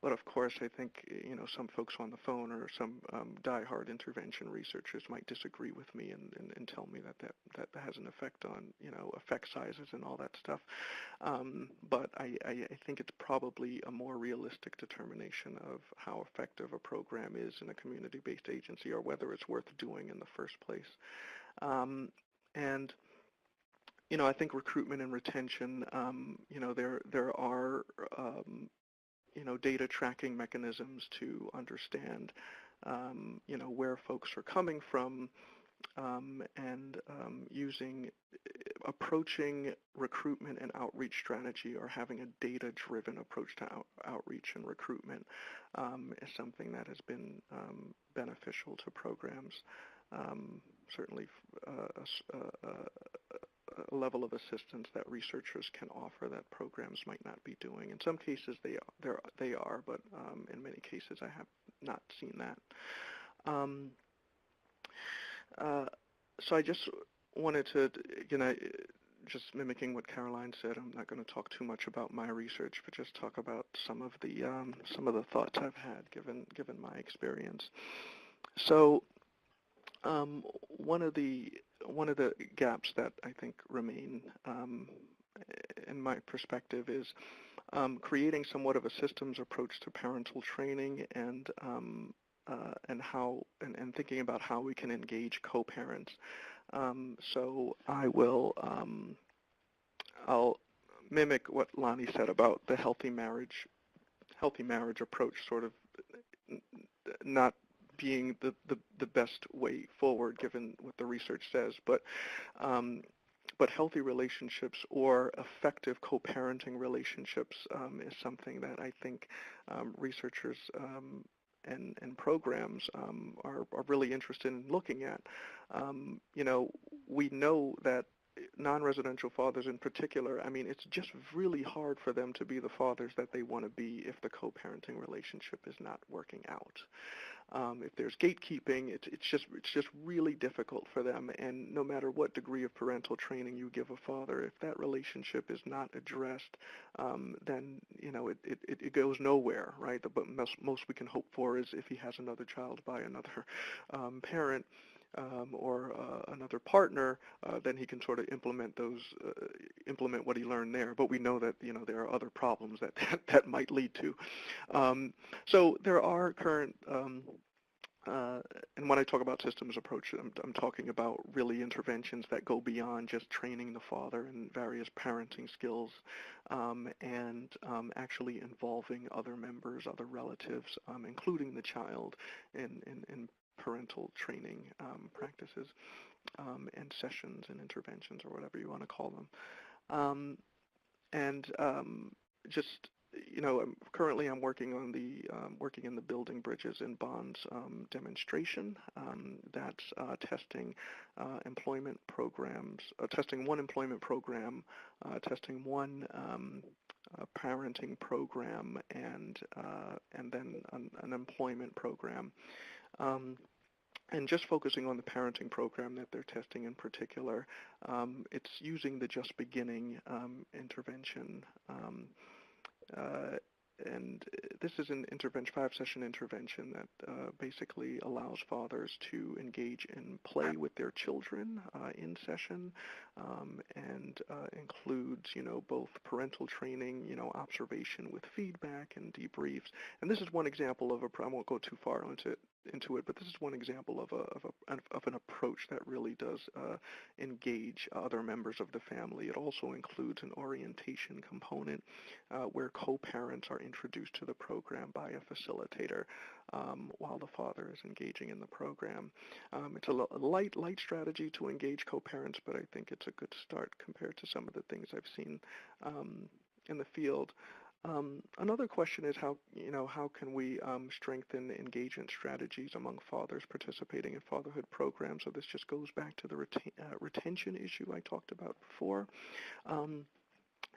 Speaker 7: But of course, I think some folks on the phone, or some diehard intervention researchers, might disagree with me and tell me that has an effect on effect sizes and all that stuff. But I think it's probably a more realistic determination of how effective a program is in a community-based agency, or whether it's worth doing in the first place. And I think recruitment and retention, there are data tracking mechanisms to understand, where folks are coming from, and approaching recruitment and outreach strategy, or having a data-driven approach to outreach and recruitment, is something that has been beneficial to programs. Certainly a level of assistance that researchers can offer that programs might not be doing. In some cases they are, but in many cases I have not seen that. So I just wanted to, just mimicking what Caroline said, I'm not going to talk too much about my research, but just talk about some of the thoughts I've had given my experience. So one of the gaps that I think remain, in my perspective, is creating somewhat of a systems approach to parental training, and thinking about how we can engage co-parents. So I'll mimic what Lonnie said about the healthy marriage approach, sort of not being the best way forward given what the research says, but healthy relationships, or effective co-parenting relationships, is something that I think researchers and programs are really interested in looking at. We know that non-residential fathers in particular, it's just really hard for them to be the fathers that they want to be if the co-parenting relationship is not working out. If there's gatekeeping, it's just really difficult for them, and no matter what degree of parental training you give a father, if that relationship is not addressed, then it goes nowhere, right? But most we can hope for is if he has another child by another parent, or another partner, then he can sort of implement what he learned there. But we know that there are other problems that might lead to. So there are current, and when I talk about systems approach, I'm talking about really interventions that go beyond just training the father in various parenting skills, and actually involving other members, other relatives, including the child, in parental training practices, and sessions and interventions, or whatever you want to call them. Just currently I'm working on working in the Building Bridges and Bonds demonstration. That's testing employment programs, testing one employment program, testing one parenting program, and then an employment program. And just focusing on the parenting program that they're testing in particular, it's using the Just Beginning intervention. And this is an 5-session intervention that basically allows fathers to engage in play with their children in session, and includes, both parental training, observation with feedback and debriefs. And this is one example of I won't go too far into into it, but this is one example of an approach that really does engage other members of the family. It also includes an orientation component where co-parents are introduced to the program by a facilitator while the father is engaging in the program. It's a light strategy to engage co-parents, but I think it's a good start compared to some of the things I've seen in the field. Another question is how can we strengthen engagement strategies among fathers participating in fatherhood programs? So this just goes back to the retention issue I talked about before.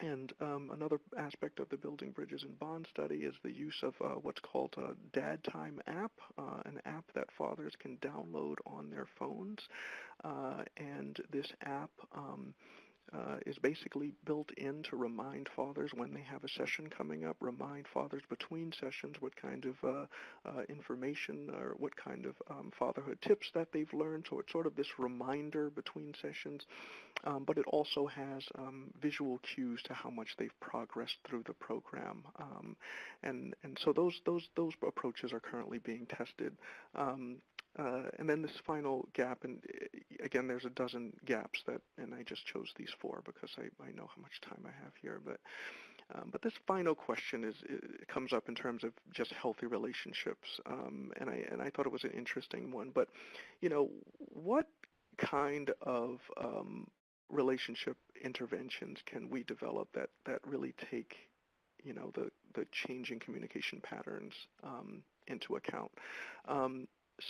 Speaker 7: And another aspect of the Building Bridges and Bonds study is the use of what's called a Dad Time app, an app that fathers can download on their phones. And this app is basically built in to remind fathers when they have a session coming up, remind fathers between sessions what kind of information or what kind of fatherhood tips that they've learned. So it's sort of this reminder between sessions, but it also has visual cues to how much they've progressed through the program. And so those approaches are currently being tested. And then this final gap, and again, there's a dozen gaps and I just chose these 4 because I know how much time I have here. But this final question it comes up in terms of just healthy relationships, and I thought it was an interesting one. But what kind of relationship interventions can we develop that really take the changing communication patterns into account?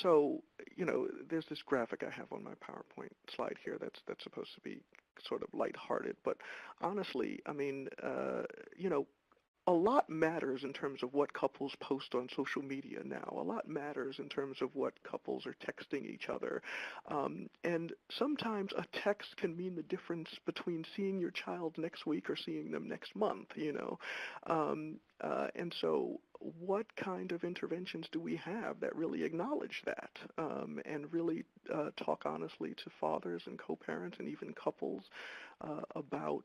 Speaker 7: So, there's this graphic I have on my PowerPoint slide here that's supposed to be sort of lighthearted, but honestly, I mean, a lot matters in terms of what couples post on social media now. A lot matters in terms of what couples are texting each other. And sometimes a text can mean the difference between seeing your child next week or seeing them next month, and so what kind of interventions do we have that really acknowledge that and really talk honestly to fathers and co-parents and even couples about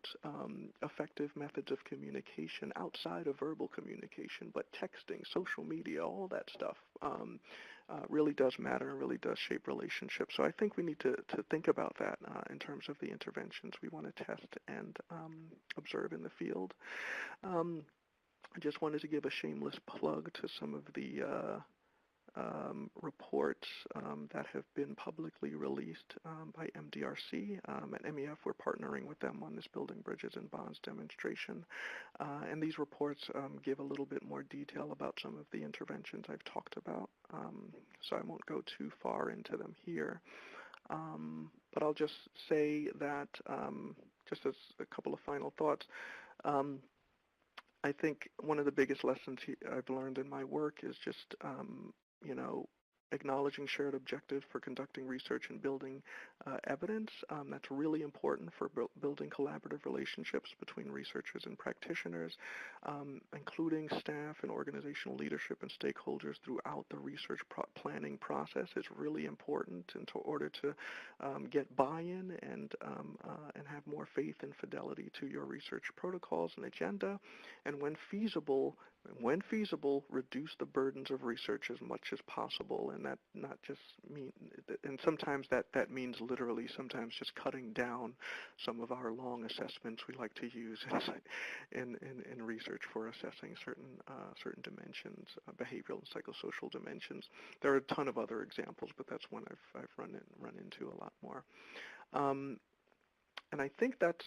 Speaker 7: effective methods of communication outside of verbal communication, but texting, social media, all that stuff really does matter and really does shape relationships. So I think we need to think about that in terms of the interventions we want to test and observe in the field. I just wanted to give a shameless plug to some of the reports that have been publicly released by MDRC. At MEF, we're partnering with them on this Building Bridges and Bonds demonstration. And these reports give a little bit more detail about some of the interventions I've talked about. So I won't go too far into them here. But I'll just say that, just as a couple of final thoughts, I think one of the biggest lessons I've learned in my work is just, acknowledging shared objectives for conducting research and building evidence. That's really important for building collaborative relationships between researchers and practitioners, including staff and organizational leadership and stakeholders throughout the research planning process is really important in order to get buy-in and have more faith and fidelity to your research protocols and agenda, and when feasible, reduce the burdens of research as much as possible, and that not just mean, and sometimes that means literally sometimes just cutting down some of our long assessments we like to use in research for assessing certain dimensions, behavioral and psychosocial dimensions. There are a ton of other examples, but that's one I've run into a lot more. And I think that's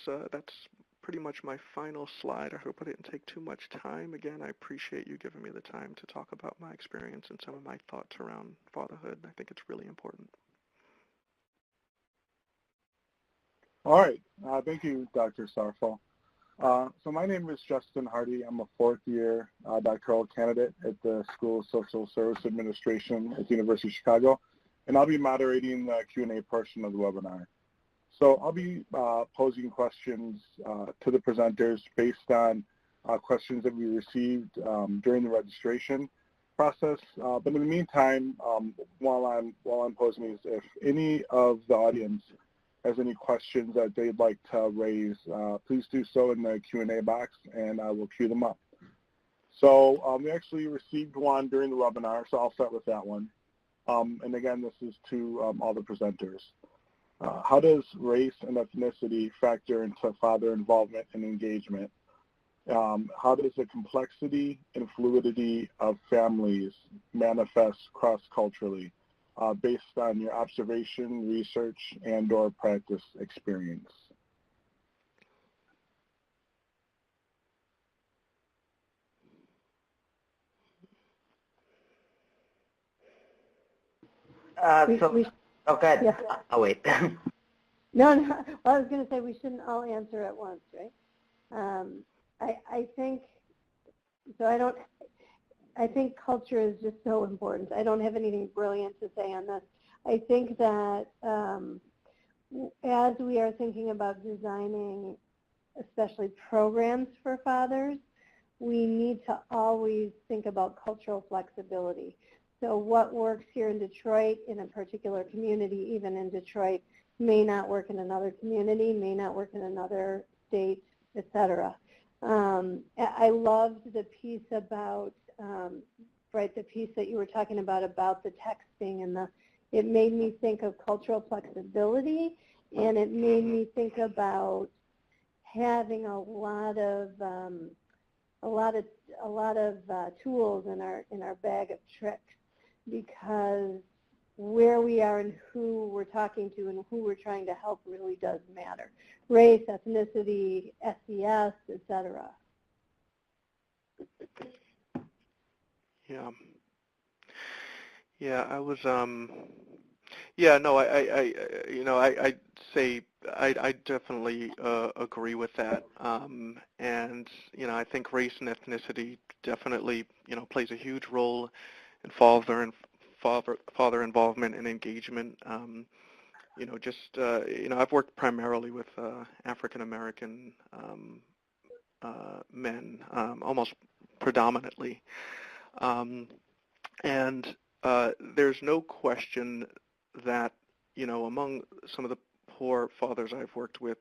Speaker 7: pretty much my final slide. I hope I didn't take too much time. Again, I appreciate you giving me the time to talk about my experience and some of my thoughts around fatherhood. I think it's really important.
Speaker 8: All right. Thank you, Dr. Sarfel. So my name is Justin Hardy. I'm a fourth-year doctoral candidate at the School of Social Service Administration at the University of Chicago, and I'll be moderating the Q&A portion of the webinar. So I'll be posing questions to the presenters based on questions that we received during the registration process. But in the meantime, while I'm posing these, if any of the audience has any questions that they'd like to raise, please do so in the Q&A box, and I will queue them up. So we actually received one during the webinar, so I'll start with that one. And again, this is to all the presenters. How does race and ethnicity factor into father involvement and engagement? How does the complexity and fluidity of families manifest cross-culturally based on your observation, research, and/or practice experience?
Speaker 3: Oh, go ahead.
Speaker 5: Yeah.
Speaker 3: I'll wait.
Speaker 5: No, well, I was going to say we shouldn't all answer at once, right? I think, I think culture is just so important. I don't have anything brilliant to say on this. I think that as we are thinking about designing, especially programs for fathers, we need to always think about cultural flexibility. So what works here in Detroit in a particular community, even in Detroit, may not work in another community, may not work in another state, et cetera. I loved the piece about, the piece that you were talking about the texting, and it made me think of cultural flexibility, and it made me think about having a lot of tools in our bag of tricks, because where we are and who we're talking to and who we're trying to help really does matter. Race, ethnicity, SES, et cetera.
Speaker 7: Yeah. Yeah, I was, yeah, no, I'd say I definitely agree with that. And, I think race and ethnicity definitely, plays a huge role in father involvement and engagement. I've worked primarily with African American men, almost predominantly. And there's no question that, among some of the poor fathers I've worked with,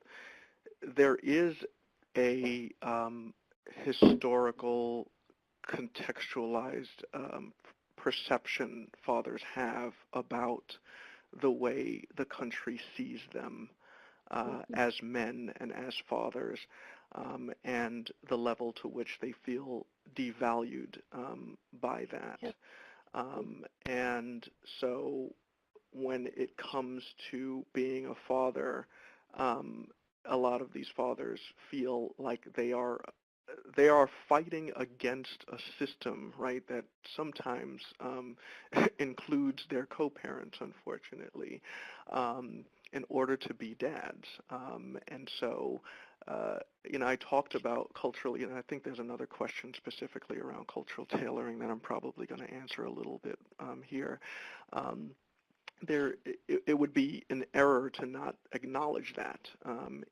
Speaker 7: there is a historical, contextualized perception fathers have about the way the country sees them as men and as fathers, and the level to which they feel devalued by that.
Speaker 5: Yep.
Speaker 7: And so when it comes to being a father, a lot of these fathers feel like they are fighting against a system, right, that sometimes includes their co-parents, unfortunately, in order to be dads. And so, I talked about culturally, and I think there's another question specifically around cultural tailoring that I'm probably going to answer a little bit here. It would be an error to not acknowledge that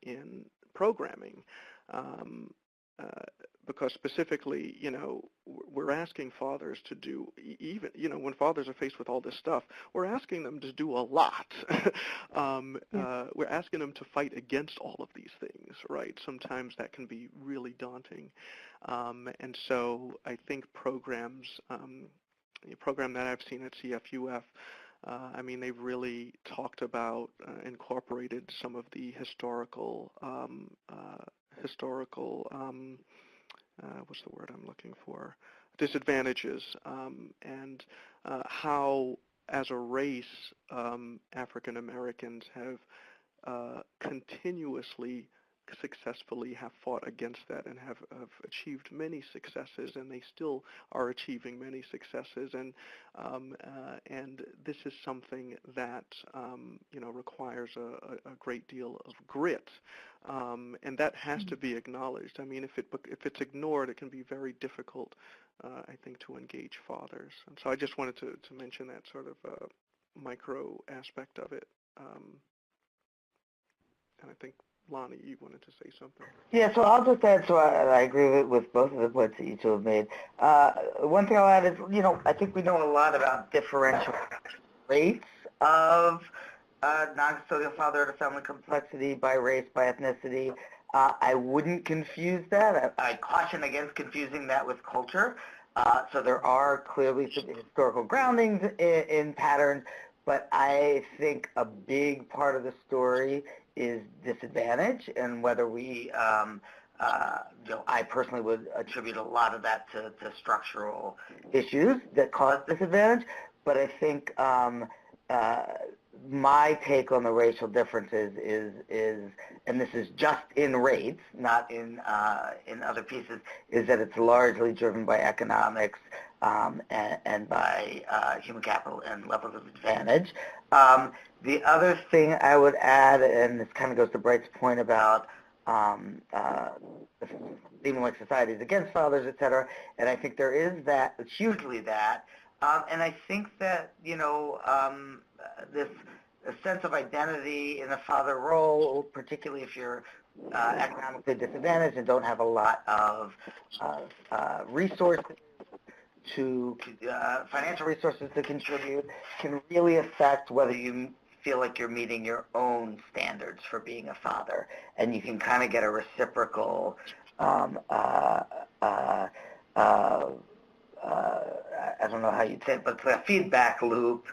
Speaker 7: in programming. Because specifically, we're asking fathers to do, even, when fathers are faced with all this stuff, we're asking them to do a lot. We're asking them to fight against all of these things, right? Sometimes that can be really daunting. And so I think programs, the program that I've seen at CFUF, they've really talked about, incorporated some of the historical, what's the word I'm looking for? Disadvantages, and how, as a race, African Americans have continuously successfully have fought against that and have achieved many successes, and they still are achieving many successes, and this is something that requires a great deal of grit, and that has to be acknowledged. If it's ignored, it can be very difficult, I think, to engage fathers. And so I just wanted to mention that sort of micro aspect of it, and I think, Lonnie, you wanted to say something.
Speaker 3: Yeah, so I'll just add, so I agree with both of the points that you two have made. One thing I'll add is, I think we know a lot about differential rates of non-custodial father to family complexity by race, by ethnicity. I wouldn't confuse that. I caution against confusing that with culture. So there are clearly some historical groundings in patterns, but I think a big part of the story is disadvantage, and whether we, I personally would attribute a lot of that to structural issues that cause disadvantage, but I think my take on the racial differences is, and this is just in rates, not in other pieces, is that it's largely driven by economics and by human capital and levels of advantage. The other thing I would add, and this kind of goes to Bright's point about seeming like society is against fathers, et cetera, and I think there is that, hugely that, and I think that, this sense of identity in a father role, particularly if you're economically disadvantaged and don't have a lot of resources financial resources to contribute, can really affect whether you feel like you're meeting your own standards for being a father. And you can kind of get a reciprocal I don't know how you'd say it, but a feedback loop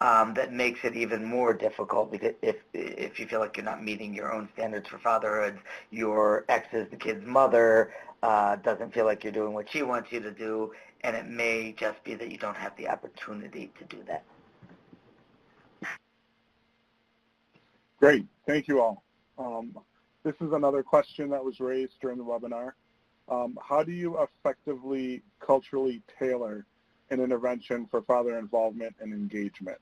Speaker 3: that makes it even more difficult, because if you feel like you're not meeting your own standards for fatherhood, your ex is the kid's mother, doesn't feel like you're doing what she wants you to do, and it may just be that you don't have the opportunity to do that.
Speaker 8: Great, thank you all. This is another question that was raised during the webinar. How do you effectively culturally tailor an intervention for father involvement and engagement?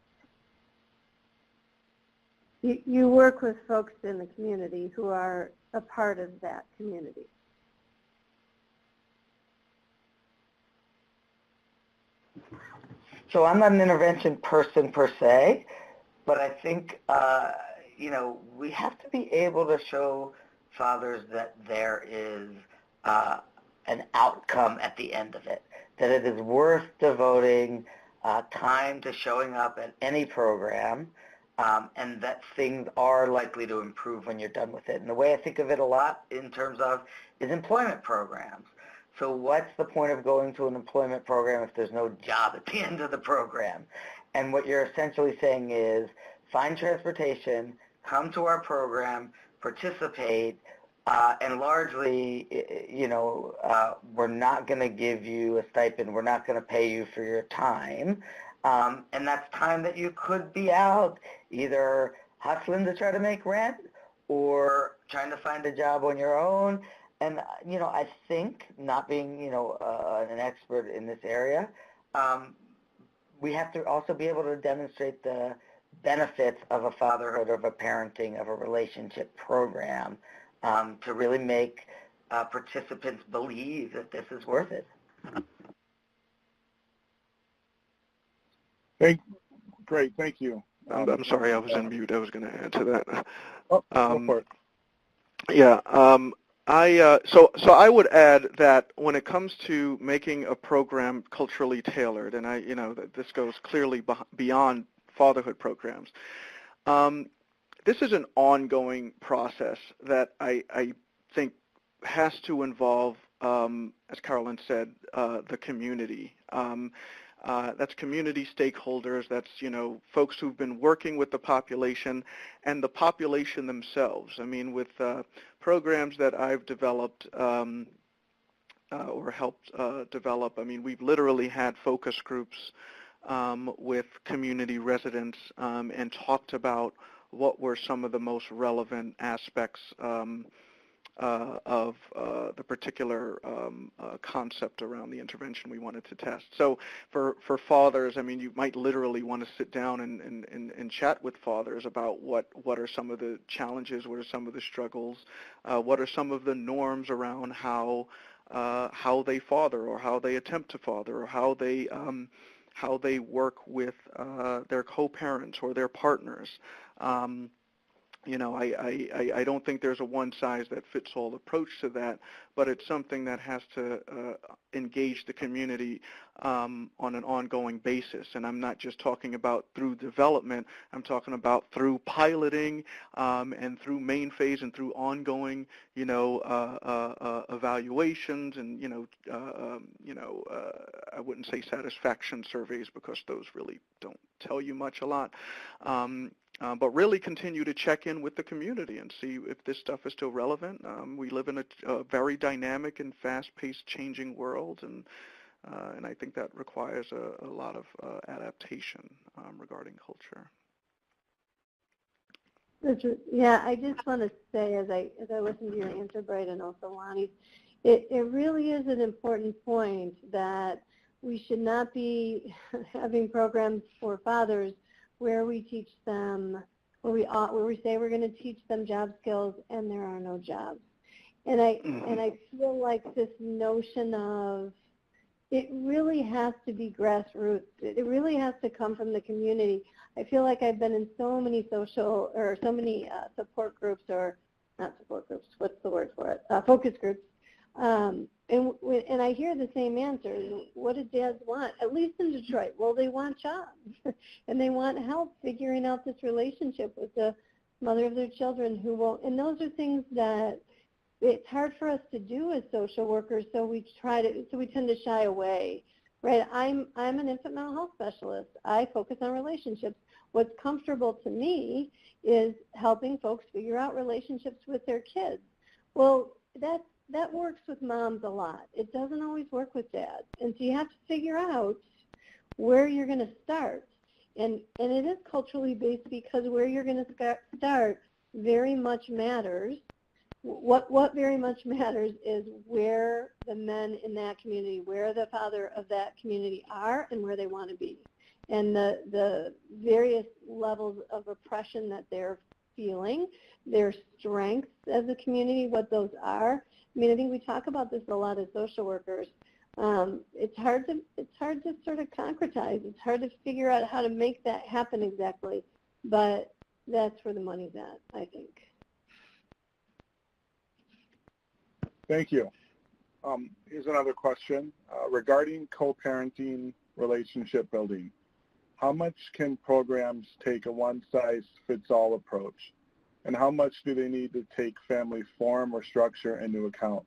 Speaker 5: You work with folks in the community who are a part of that community.
Speaker 3: So I'm not an intervention person per se, but I think, we have to be able to show fathers that there is an outcome at the end of it, that it is worth devoting time to showing up at any program, and that things are likely to improve when you're done with it. And the way I think of it a lot in terms of is employment programs. So what's the point of going to an employment program if there's no job at the end of the program? And what you're essentially saying is, find transportation, come to our program, participate, and largely, we're not going to give you a stipend. We're not going to pay you for your time. And that's time that you could be out either hustling to try to make rent or trying to find a job on your own. And, I think, not being, an expert in this area, we have to also be able to demonstrate the benefits of a fatherhood, of a parenting, of a relationship program to really make participants believe that this is worth it.
Speaker 8: Great, thank you.
Speaker 7: I'm sorry, I was in mute. I was going to add to that.
Speaker 8: Oh, go for it.
Speaker 7: Yeah, so I would add that when it comes to making a program culturally tailored, and this goes clearly beyond fatherhood programs, this is an ongoing process that I think has to involve, as Carolyn said, the community. That's community stakeholders, that's, folks who've been working with the population and the population themselves. I mean, with programs that I've developed or helped develop, I mean, we've literally had focus groups with community residents and talked about what were some of the most relevant aspects of the particular concept around the intervention we wanted to test. So for fathers, I mean, you might literally want to sit down and chat with fathers about what are some of the challenges, what are some of the struggles, what are some of the norms around how they father or how they attempt to father or how they work with their co-parents or their partners. I don't think there's a one-size-that-fits-all approach to that, but it's something that has to engage the community on an ongoing basis. And I'm not just talking about through development. I'm talking about through piloting and through main phase and through ongoing, evaluations and, I wouldn't say satisfaction surveys because those really don't tell you much a lot. But really continue to check in with the community and see if this stuff is still relevant. We live in a very dynamic and fast-paced changing world, and I think that requires a lot of adaptation regarding culture.
Speaker 5: Yeah, I just want to say, as I listen to your answer, Bright, and also Lonnie's, it really is an important point that we should not be having programs for fathers where we teach them, where we say we're going to teach them job skills and there are no jobs. And I feel like this notion of it really has to be grassroots. It really has to come from the community. I feel like I've been in so many support groups, or not support groups, what's the word for it? Focus groups. And I hear the same answers. What do dads want? At least in Detroit, well, they want jobs, and they want help figuring out this relationship with the mother of their children who won't. And those are things that it's hard for us to do as social workers, so we tend to shy away. Right? I'm an infant mental health specialist. I focus on relationships. What's comfortable to me is helping folks figure out relationships with their kids. Well, that works with moms a lot. It doesn't always work with dads. And so you have to figure out where you're going to start. And it is culturally based because where you're going to start very much matters. What very much matters is where the men in that community, where the father of that community are and where they want to be. And the various levels of oppression that they're feeling, their strengths as a community, what those are. I mean, I think we talk about this a lot as social workers. It's hard to sort of concretize. It's hard to figure out how to make that happen exactly, but that's where the money's at, I think.
Speaker 8: Thank you. Here's another question regarding co-parenting relationship building. How much can programs take a one-size-fits-all approach? And how much do they need to take family form or structure into account?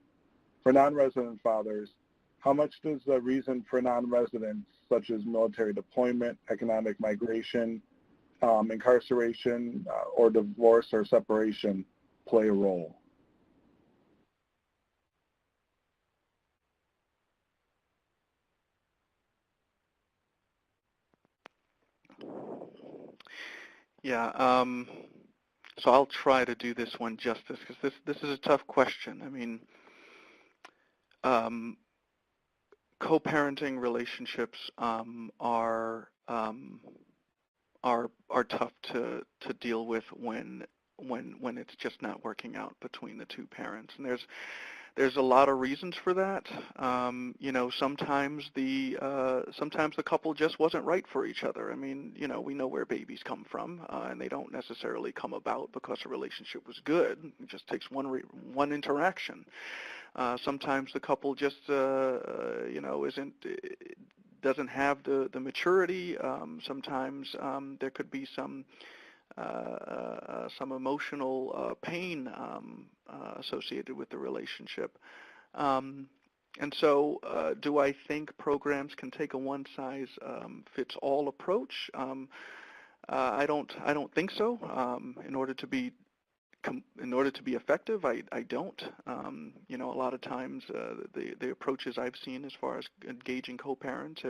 Speaker 8: For non-resident fathers, how much does the reason for non-residence, such as military deployment, economic migration, incarceration, or divorce or separation, play a role?
Speaker 7: Yeah, so I'll try to do this one justice because this is a tough question. I mean, co-parenting relationships are tough to deal with when it's just not working out between the two parents, and there's a lot of reasons for that. Sometimes the couple just wasn't right for each other. I mean, we know where babies come from, and they don't necessarily come about because a relationship was good. It just takes one interaction. Sometimes the couple just, doesn't have the maturity. Sometimes there could be some emotional pain associated with the relationship. And so do I think programs can take a one-size-fits-all approach? I don't think so. In order to be effective, I don't. A lot of times the approaches I've seen as far as engaging co-parents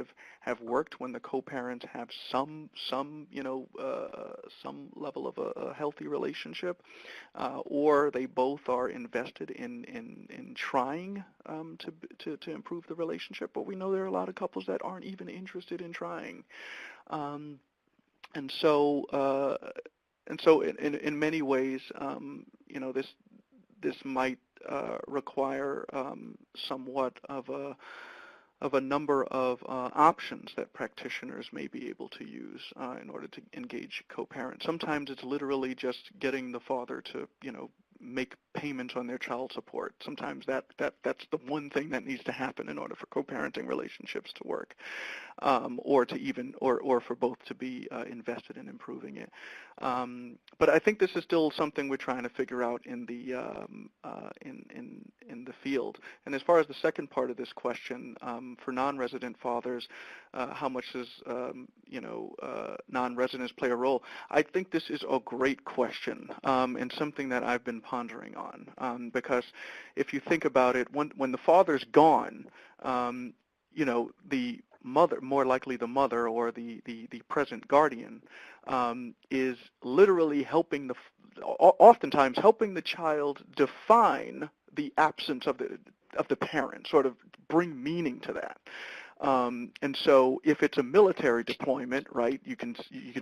Speaker 7: have worked when the co-parents have some level of a healthy relationship, or they both are invested in trying to improve the relationship. But we know there are a lot of couples that aren't even interested in trying, and so in many ways, this might require somewhat of a number of options that practitioners may be able to use in order to engage co-parents. Sometimes it's literally just getting the father to, make payments on their child support. Sometimes that's the one thing that needs to happen in order for co-parenting relationships to work, or for both to be invested in improving it. But I think this is still something we're trying to figure out in the in the field. And as far as the second part of this question, for non-resident fathers, how much does non-residents play a role? I think this is a great question, and something that I've been pondering on, because if you think about it, when the father's gone, the mother, more likely the mother or the present guardian, is literally oftentimes helping the child define the absence of the parent, sort of bring meaning to that. And so if it's a military deployment, right, you can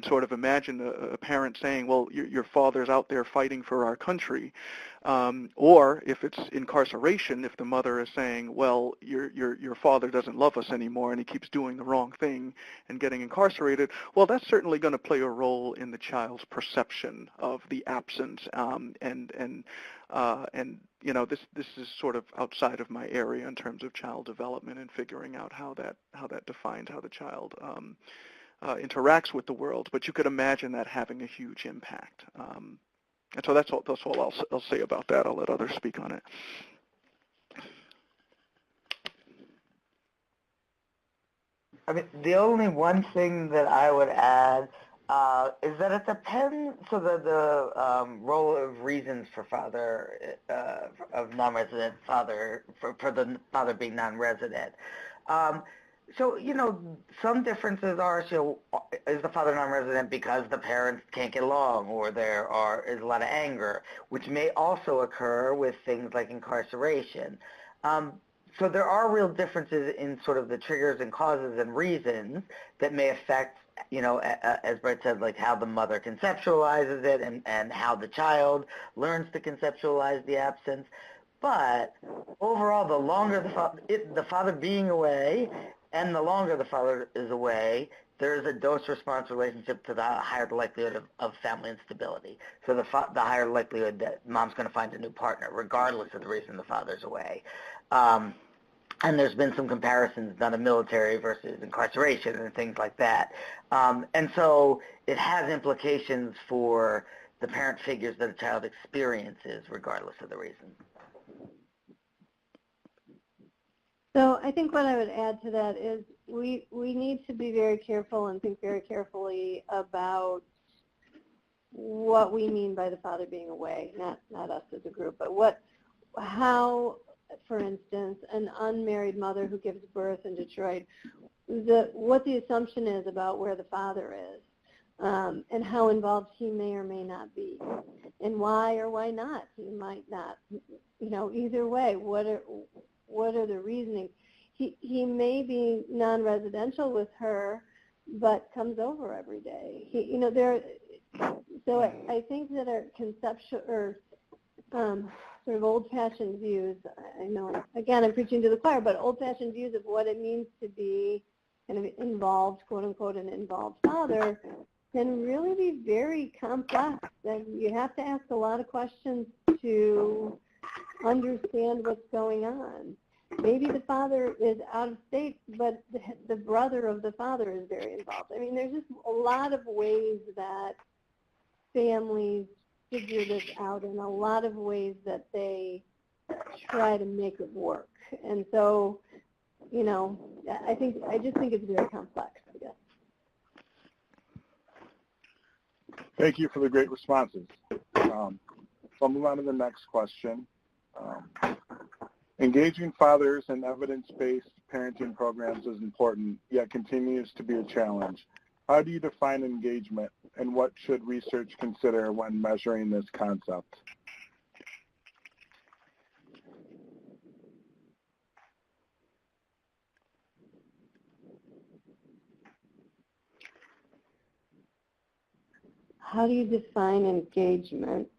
Speaker 7: sort of imagine a parent saying, well, your father's out there fighting for our country. Or if it's incarceration, if the mother is saying, well, your father doesn't love us anymore and he keeps doing the wrong thing and getting incarcerated, well, that's certainly going to play a role in the child's perception of the absence. This is sort of outside of my area in terms of child development and figuring out how that defines how the child interacts with the world. But you could imagine that having a huge impact. And so that's all I'll say about that. I'll let others speak on it.
Speaker 3: I mean, the only one thing that I would add is that it depends. So the role of reasons for father of non-resident father for the father being non-resident. So, some differences are, is the father non-resident because the parents can't get along, or there is a lot of anger, which may also occur with things like incarceration. So there are real differences in sort of the triggers and causes and reasons that may affect, as Brett said, like how the mother conceptualizes it and how the child learns to conceptualize the absence. But overall, the longer the father being away and the longer the father is away, there is a dose-response relationship to the higher likelihood of family instability. So the higher likelihood that mom's going to find a new partner, regardless of the reason the father's away. And there's been some comparisons done of military versus incarceration and things like that. And so it has implications for the parent figures that a child experiences, regardless of the reason.
Speaker 5: So I think what I would add to that is we need to be very careful and think very carefully about what we mean by the father being away, not us as a group, but how, for instance, an unmarried mother who gives birth in Detroit, what the assumption is about where the father is, and how involved he may or may not be, and why or why not he might not, either way, what are the reasoning? He may be non-residential with her, but comes over every day. So I think that our conceptual or sort of old-fashioned views, I know, again, I'm preaching to the choir, but old-fashioned views of what it means to be kind of involved, quote-unquote, an involved father can really be very complex. And you have to ask a lot of questions to understand what's going on. Maybe the father is out of state, but the brother of the father is very involved. I mean, there's just a lot of ways that families figure this out, and a lot of ways that they try to make it work. And so, I just think it's very complex, I guess.
Speaker 8: Thank you for the great responses. So I'll move on to the next question. Engaging fathers in evidence-based parenting programs is important, yet continues to be a challenge. How do you define engagement, and what should research consider when measuring this concept?
Speaker 5: How do you define engagement?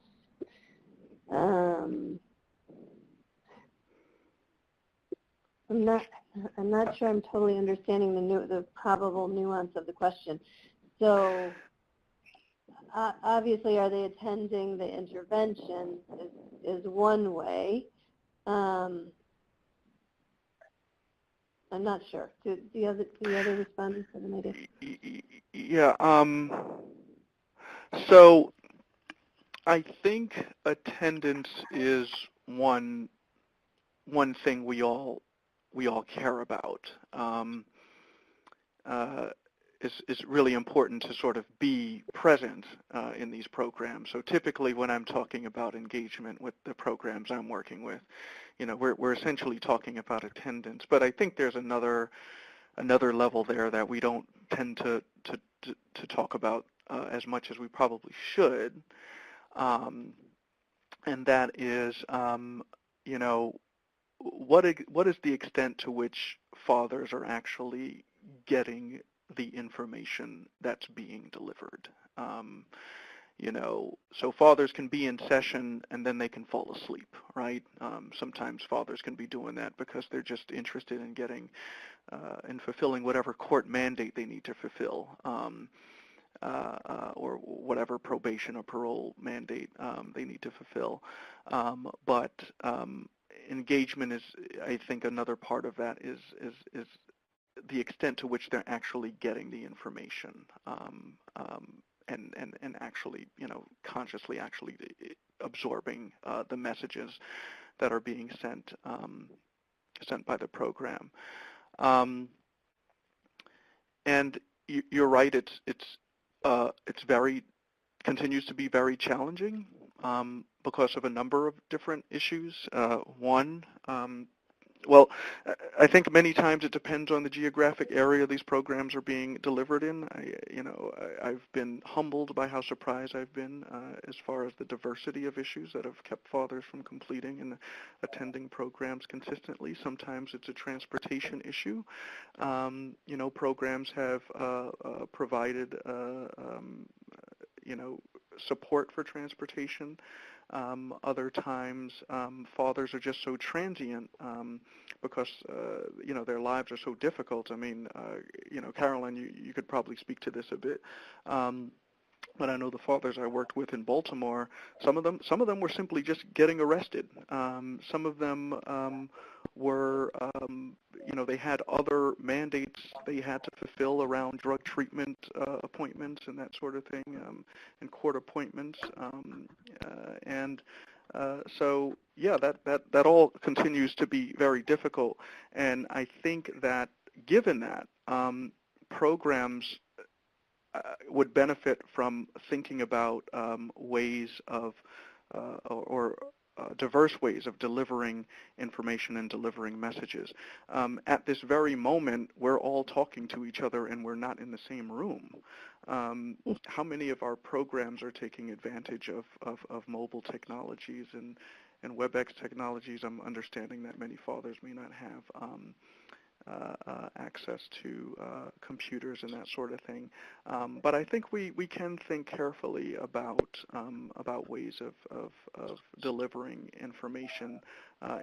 Speaker 5: I'm not sure I'm totally understanding the probable nuance of the question. So obviously, are they attending the intervention is one way. I'm not sure. Do the other respondents have an idea?
Speaker 7: Yeah. So I think attendance is one thing we all care about. Is really important to sort of be present in these programs. So typically when I'm talking about engagement with the programs I'm working with, we're essentially talking about attendance. But I think there's another level there that we don't tend to talk about as much as we probably should, and that is, what is the extent to which fathers are actually getting the information that's being delivered. So fathers can be in session and then they can fall asleep, right? Sometimes fathers can be doing that because they're just interested in getting, in fulfilling whatever court mandate they need to fulfill, or whatever probation or parole mandate they need to fulfill. But engagement is, I think, another part of that is the extent to which they're actually getting the information, and actually, consciously actually absorbing the messages that are being sent by the program. And you're right. It's continues to be very challenging because of a number of different issues. One. Well, I think many times it depends on the geographic area these programs are being delivered in. I've been humbled by how surprised I've been as far as the diversity of issues that have kept fathers from completing and attending programs consistently. Sometimes it's a transportation issue. Programs have provided, support for transportation. Other times, fathers are just so transient because, their lives are so difficult. I mean, Carolyn, you could probably speak to this a bit. But I know the fathers I worked with in Baltimore, some of them were simply just getting arrested. Some of them were, they had other mandates they had to fulfill around drug treatment appointments and that sort of thing, and court appointments. So yeah, that all continues to be very difficult. And I think that given that, programs would benefit from thinking about ways of, or diverse ways of delivering information and delivering messages. At this very moment, we're all talking to each other and we're not in the same room. How many of our programs are taking advantage of mobile technologies and WebEx technologies? I'm understanding that many fathers may not have access to computers and that sort of thing. But I think we can think carefully about ways of delivering information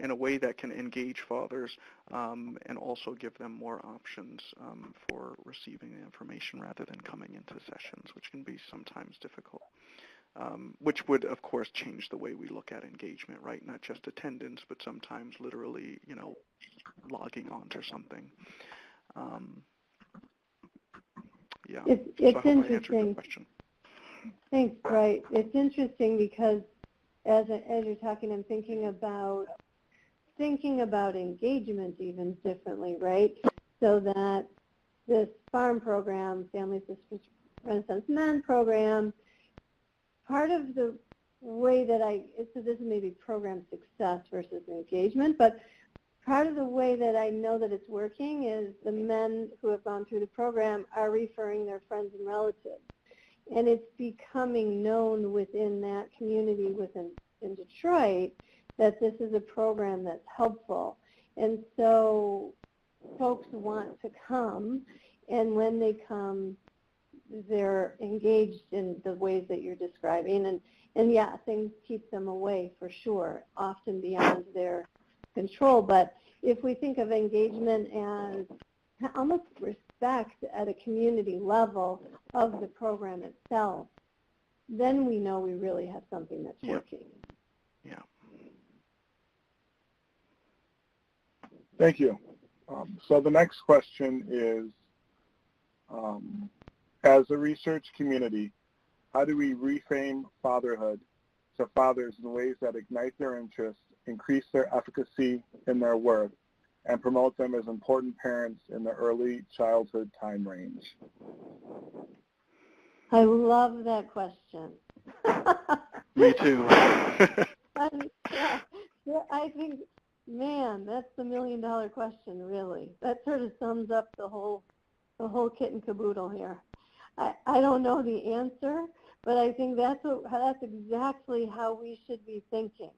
Speaker 7: in a way that can engage fathers and also give them more options for receiving the information rather than coming into sessions, which can be sometimes difficult. Which would, of course, change the way we look at engagement, right? Not just attendance, but sometimes literally, logging on to something. Yeah.
Speaker 5: It's
Speaker 7: so I hope
Speaker 5: interesting.
Speaker 7: I answered your question.
Speaker 5: Thanks, right. It's interesting because as you're talking, I'm thinking about engagement even differently, right? So that this farm program, Family Assistance Renaissance Men program, part of the way that so this is maybe program success versus engagement, but part of the way that I know that it's working is the men who have gone through the program are referring their friends and relatives. And it's becoming known within that community in Detroit that this is a program that's helpful. And so folks want to come, and when they come, they're engaged in the ways that you're describing. And yeah, things keep them away for sure, often beyond their control. But if we think of engagement as almost respect at a community level of the program itself, then we know we really have something that's working.
Speaker 7: Yeah.
Speaker 8: Thank you. So the next question is, as a research community, how do we reframe fatherhood to fathers in ways that ignite their interest, increase their efficacy in their work, and promote them as important parents in the early childhood time range?
Speaker 5: I love that question.
Speaker 7: Me too.
Speaker 5: I think, man, that's the $1,000,000 question, really. That sort of sums up the whole kit and caboodle here. I don't know the answer, but I think that's exactly how we should be thinking.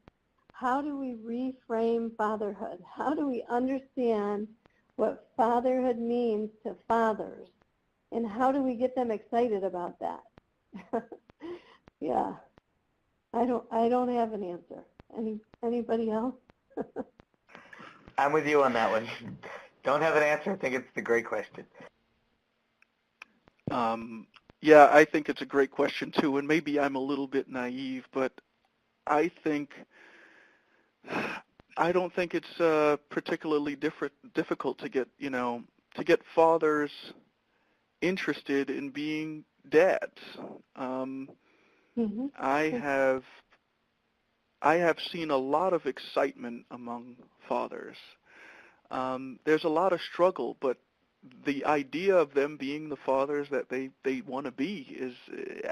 Speaker 5: How do we reframe fatherhood? How do we understand what fatherhood means to fathers? And how do we get them excited about that? Yeah. I don't have an answer. Anybody else?
Speaker 3: I'm with you on that one. Don't have an answer. I think it's a great question.
Speaker 7: Yeah, I think it's a great question too, and maybe I'm a little bit naive, but I don't think it's particularly difficult to get fathers interested in being dads. I have seen a lot of excitement among fathers. There's a lot of struggle, but the idea of them being the fathers that they want to be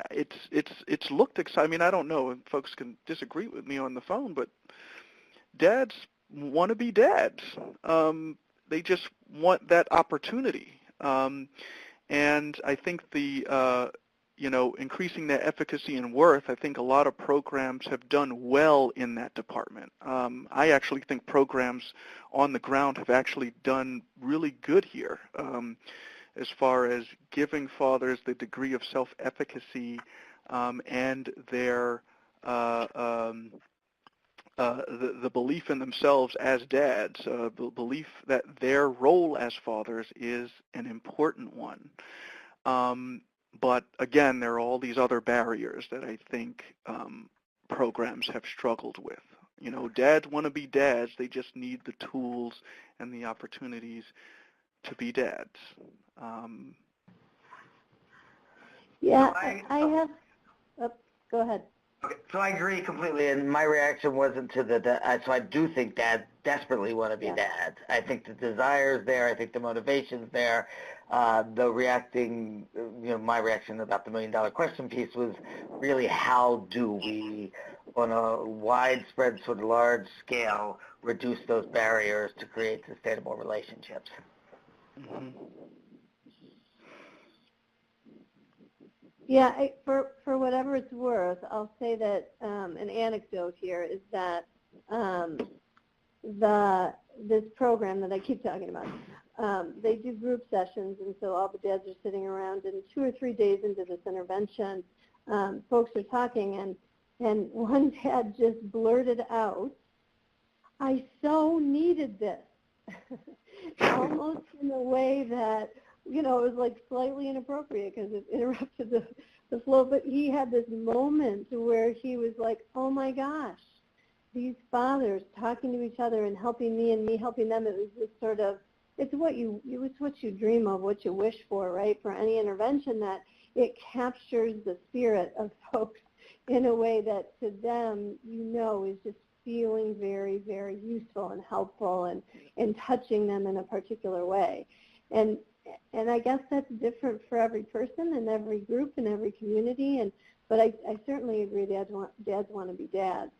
Speaker 7: it's looked exciting. I mean, I don't know if folks can disagree with me on the phone, but dads want to be dads. They just want that opportunity. And I think increasing their efficacy and worth, I think a lot of programs have done well in that department. I actually think programs on the ground have actually done really good here as far as giving fathers the degree of self-efficacy and their the belief in themselves as dads, the belief that their role as fathers is an important one. But again, there are all these other barriers that I think programs have struggled with. Dads want to be dads. They just need the tools and the opportunities to be dads.
Speaker 5: I have, go ahead.
Speaker 3: Okay, so I agree completely, and my reaction wasn't to so I do think dads desperately want to be dads. I think the desire's there. I think the motivation's there. My reaction about the $1,000,000 question piece was really how do we, on a widespread, sort of large scale, reduce those barriers to create sustainable relationships.
Speaker 7: Mm-hmm.
Speaker 5: Yeah, for whatever it's worth, I'll say that an anecdote here is that this program that I keep talking about, they do group sessions, and so all the dads are sitting around, and 2 or 3 days into this intervention, folks are talking, and one dad just blurted out, "I so needed this," almost in a way that, it was like slightly inappropriate because it interrupted the flow, but he had this moment where he was like, oh my gosh, these fathers talking to each other and helping me and me helping them. It was this sort of, it's what you dream of, what you wish for, right? For any intervention, that it captures the spirit of folks in a way that to them, is just feeling very, very useful and helpful and touching them in a particular way. And I guess that's different for every person and every group and every community. But I certainly agree dads want to be dads.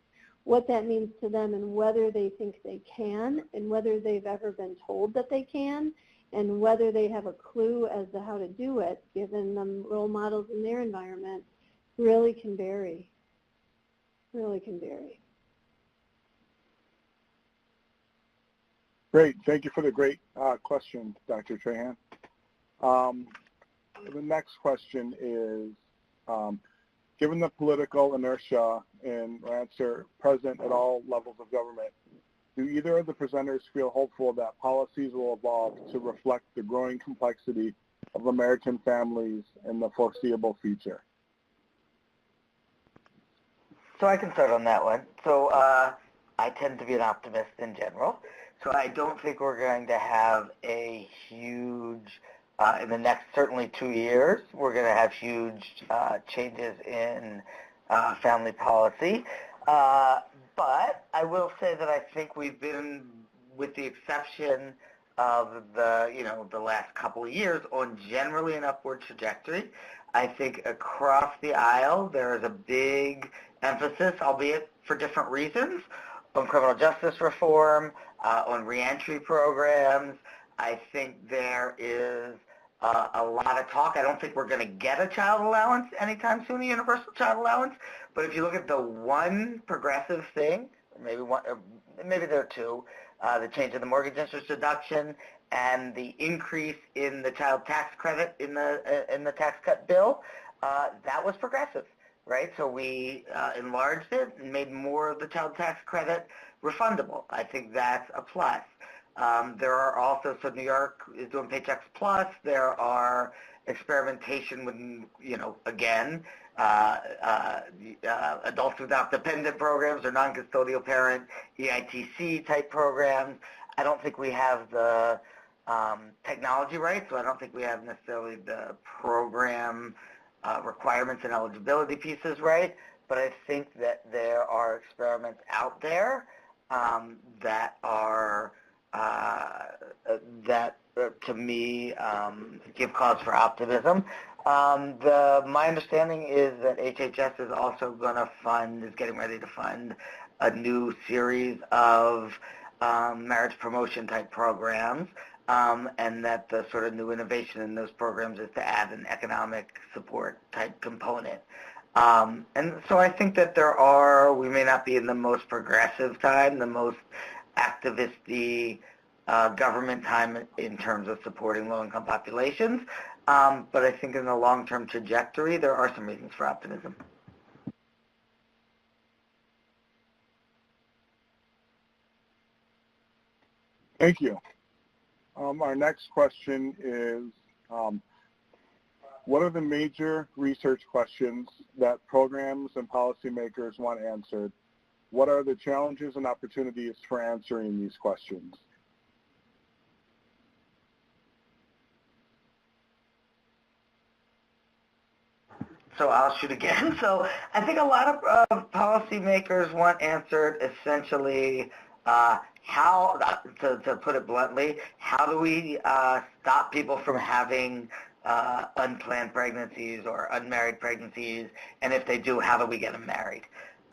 Speaker 5: What that means to them and whether they think they can and whether they've ever been told that they can and whether they have a clue as to how to do it, given them role models in their environment, really can vary. Really can vary.
Speaker 8: Great. Thank you for the great question, Dr. Trahan. The next question is, given the political inertia in Lancer present at all levels of government, Do either of the presenters feel hopeful that policies will evolve to reflect the growing complexity of American families in the foreseeable future?
Speaker 3: So I can start on that one. So I tend to be an optimist in general. So I don't think we're going to have a huge, in the next certainly 2 years, we're going to have huge changes in family policy. But I will say that I think we've been, with the exception of the last couple of years, on generally an upward trajectory. I think across the aisle there is a big emphasis, albeit for different reasons, on criminal justice reform, on reentry programs. I think there is a lot of talk. I don't think we're going to get a child allowance anytime soon, a universal child allowance. But if you look at the one progressive thing, maybe there are two, the change in the mortgage interest deduction and the increase in the child tax credit in the tax cut bill, that was progressive, right? So we enlarged it and made more of the child tax credit refundable. I think that's a plus. There are also, so New York is doing Paychecks Plus. There are experimentation with, again, adults without dependent programs or non-custodial parent EITC type programs. I don't think we have the technology right, so I don't think we have necessarily the program requirements and eligibility pieces right, but I think that there are experiments out there that are that to me give cause for optimism. My understanding is that HHS is also going to is getting ready to fund a new series of marriage promotion type programs, and that the sort of new innovation in those programs is to add an economic support type component. And so I think that we may not be in the most progressive time, the most activist-y government time in terms of supporting low-income populations, but I think in the long-term trajectory, there are some reasons for optimism.
Speaker 8: Thank you. Our next question is, what are the major research questions that programs and policymakers want answered? What are the challenges and opportunities for answering these questions?
Speaker 3: So I'll shoot again. So I think a lot of policymakers want answered essentially how, to put it bluntly, how do we stop people from having unplanned pregnancies or unmarried pregnancies, and if they do, how do we get them married?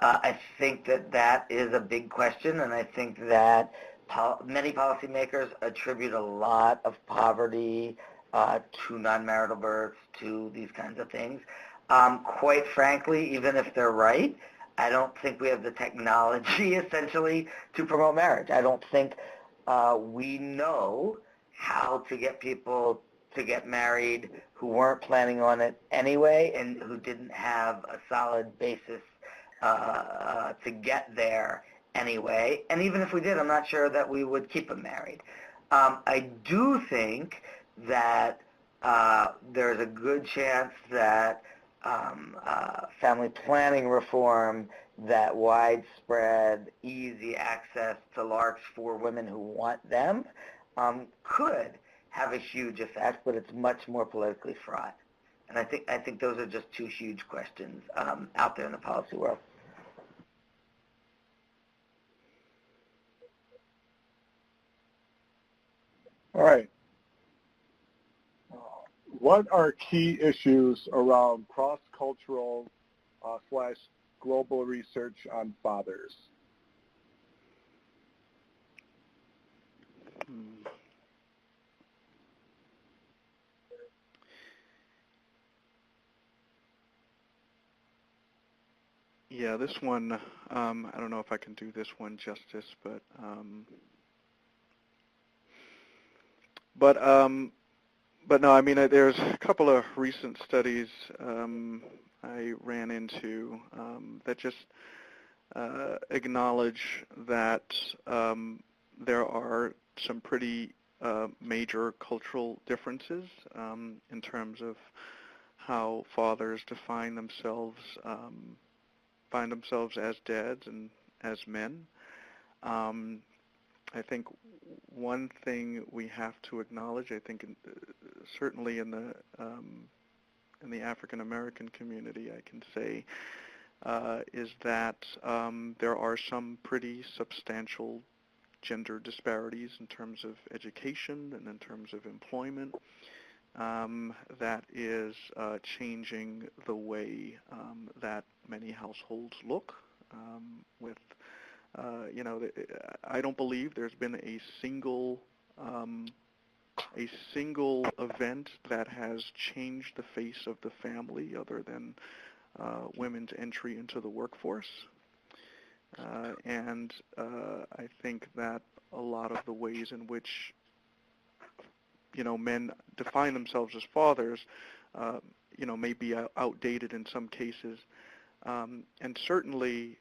Speaker 3: I think that is a big question, and I think that many policymakers attribute a lot of poverty to non-marital births, to these kinds of things. Quite frankly, even if they're right, I don't think we have the technology, essentially, to promote marriage. I don't think we know how to get people to get married who weren't planning on it anyway and who didn't have a solid basis to get there anyway. And even if we did, I'm not sure that we would keep them married. I do think that there's a good chance that family planning reform, that widespread, easy access to LARCs for women who want them, could have a huge effect, but it's much more politically fraught. And I think those are just two huge questions out there in the policy world.
Speaker 8: All right. What are key issues around cross-cultural / global research on fathers?
Speaker 7: Yeah, this one, I don't know if I can do this one justice, but no, I mean, there's a couple of recent studies I ran into that just acknowledge that there are some pretty major cultural differences in terms of how fathers define themselves, find themselves as dads and as men. I think one thing we have to acknowledge, I think certainly in the African American community, I can say, is that there are some pretty substantial gender disparities in terms of education and in terms of employment that is changing the way that many households look with I don't believe there's been a single event that has changed the face of the family other than women's entry into the workforce. And I think that a lot of the ways in which men define themselves as fathers, may be outdated in some cases, and certainly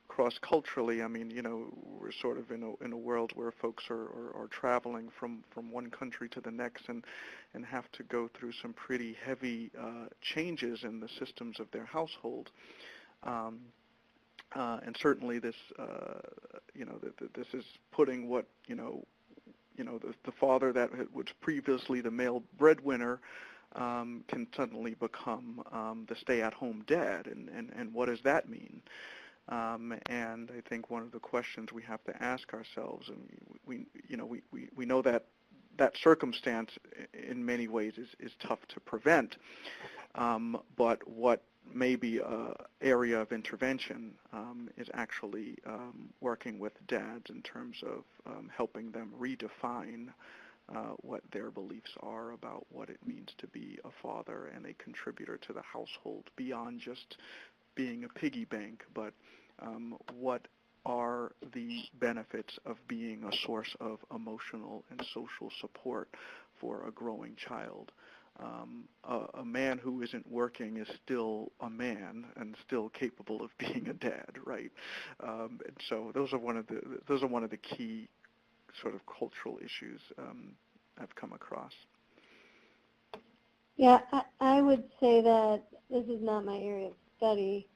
Speaker 7: cross-culturally. I mean, we're sort of in a world where folks are traveling from one country to the next and have to go through some pretty heavy changes in the systems of their household. And certainly this, this is putting what the father that was previously the male breadwinner can suddenly become the stay-at-home dad, and what does that mean? And I think one of the questions we have to ask ourselves, and we know that circumstance in many ways is tough to prevent, but what may be an area of intervention is actually working with dads in terms of helping them redefine what their beliefs are about what it means to be a father and a contributor to the household beyond just being a piggy bank, but what are the benefits of being a source of emotional and social support for a growing child. A man who isn't working is still a man and still capable of being a dad, right? And so those are one of the key sort of cultural issues I've come across.
Speaker 5: Yeah, I would say that this is not my area of study,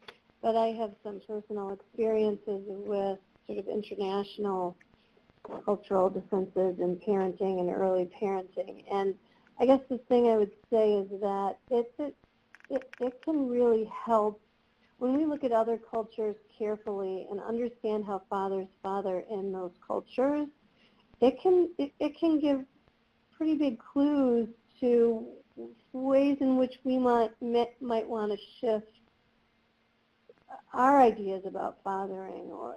Speaker 5: but I have some personal experiences with sort of international cultural differences in parenting and early parenting. And I guess the thing I would say is that it can really help when we look at other cultures carefully and understand how fathers father in those cultures. It can give pretty big clues to ways in which we might want to shift our ideas about fathering, or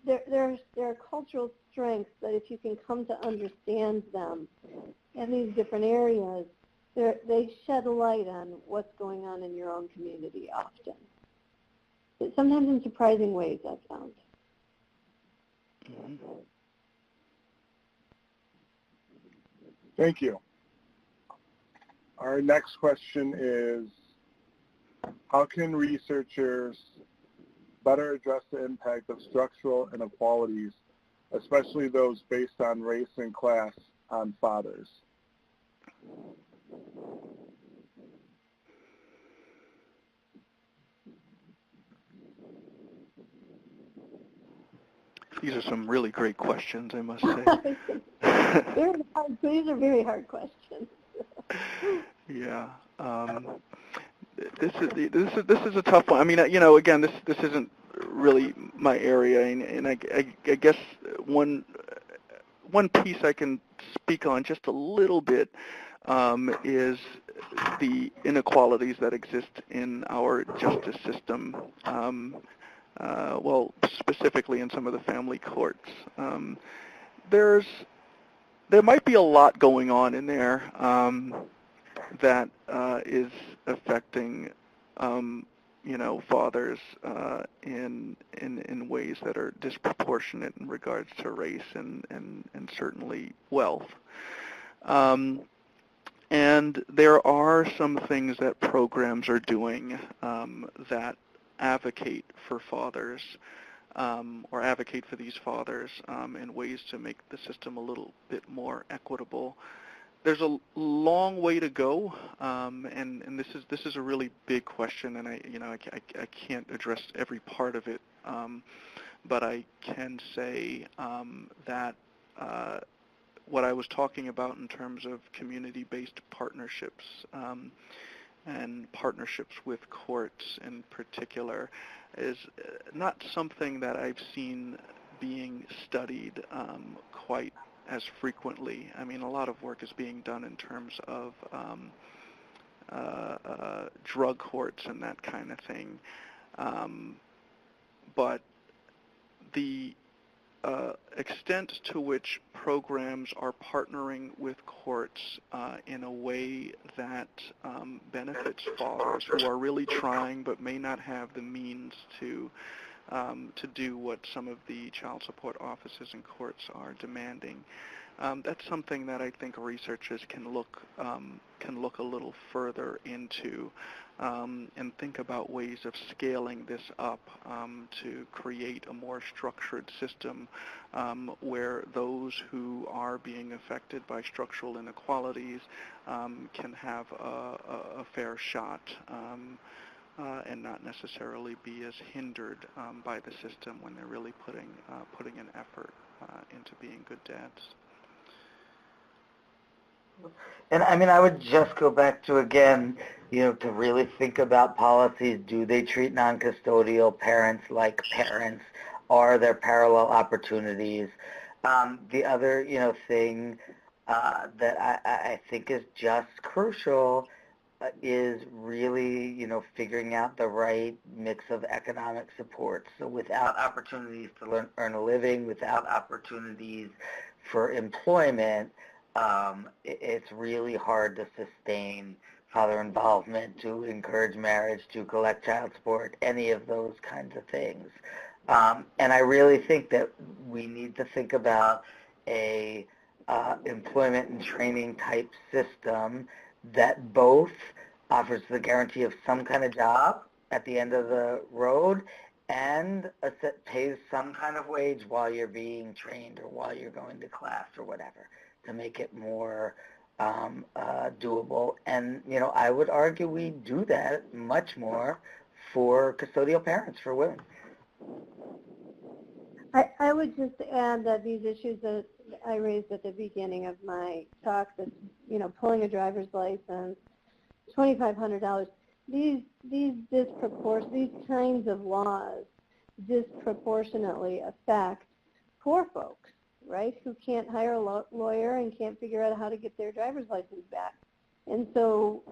Speaker 5: there are cultural strengths that if you can come to understand them in these different areas, they shed light on what's going on in your own community often. But sometimes in surprising ways, I've found.
Speaker 8: Thank you. Our next question is, how can researchers better address the impact of structural inequalities, especially those based on race and class, on fathers?
Speaker 7: These are some really great questions, I must say.
Speaker 5: These are very hard questions.
Speaker 7: Yeah. This is a tough one. I mean, again, this isn't really my area, and I guess one piece I can speak on just a little bit is the inequalities that exist in our justice system. Well, specifically in some of the family courts. There might be a lot going on in there that is affecting, fathers in ways that are disproportionate in regards to race and certainly wealth. And there are some things that programs are doing that advocate for fathers or advocate for these fathers in ways to make the system a little bit more equitable. There's a long way to go, and this is a really big question, and I can't address every part of it, but I can say that what I was talking about in terms of community-based partnerships and partnerships with courts in particular is not something that I've seen being studied quite as frequently. I mean, a lot of work is being done in terms of drug courts and that kind of thing, but the extent to which programs are partnering with courts in a way that benefits fathers who are really trying but may not have the means to do what some of the child support offices and courts are demanding. That's something that I think researchers can look a little further into and think about ways of scaling this up to create a more structured system where those who are being affected by structural inequalities can have a fair shot and not necessarily be as hindered by the system when they're really putting an effort into being good dads.
Speaker 3: And I mean, I would just go back to, again, to really think about policies. Do they treat non-custodial parents like parents? Are there parallel opportunities? The other, thing that I think is just crucial is really, figuring out the right mix of economic support. So without opportunities to earn a living, without opportunities for employment, it's really hard to sustain father involvement, to encourage marriage, to collect child support, any of those kinds of things. And I really think that we need to think about a employment and training type system that both offers the guarantee of some kind of job at the end of the road and pays some kind of wage while you're being trained or while you're going to class or whatever, to make it more doable. And, I would argue we do that much more for custodial parents, for women.
Speaker 5: I would just add that these issues that I raised at the beginning of my talk, that, pulling a driver's license, $2,500, these kinds of laws disproportionately affect poor folks, right, who can't hire a lawyer and can't figure out how to get their driver's license back. And so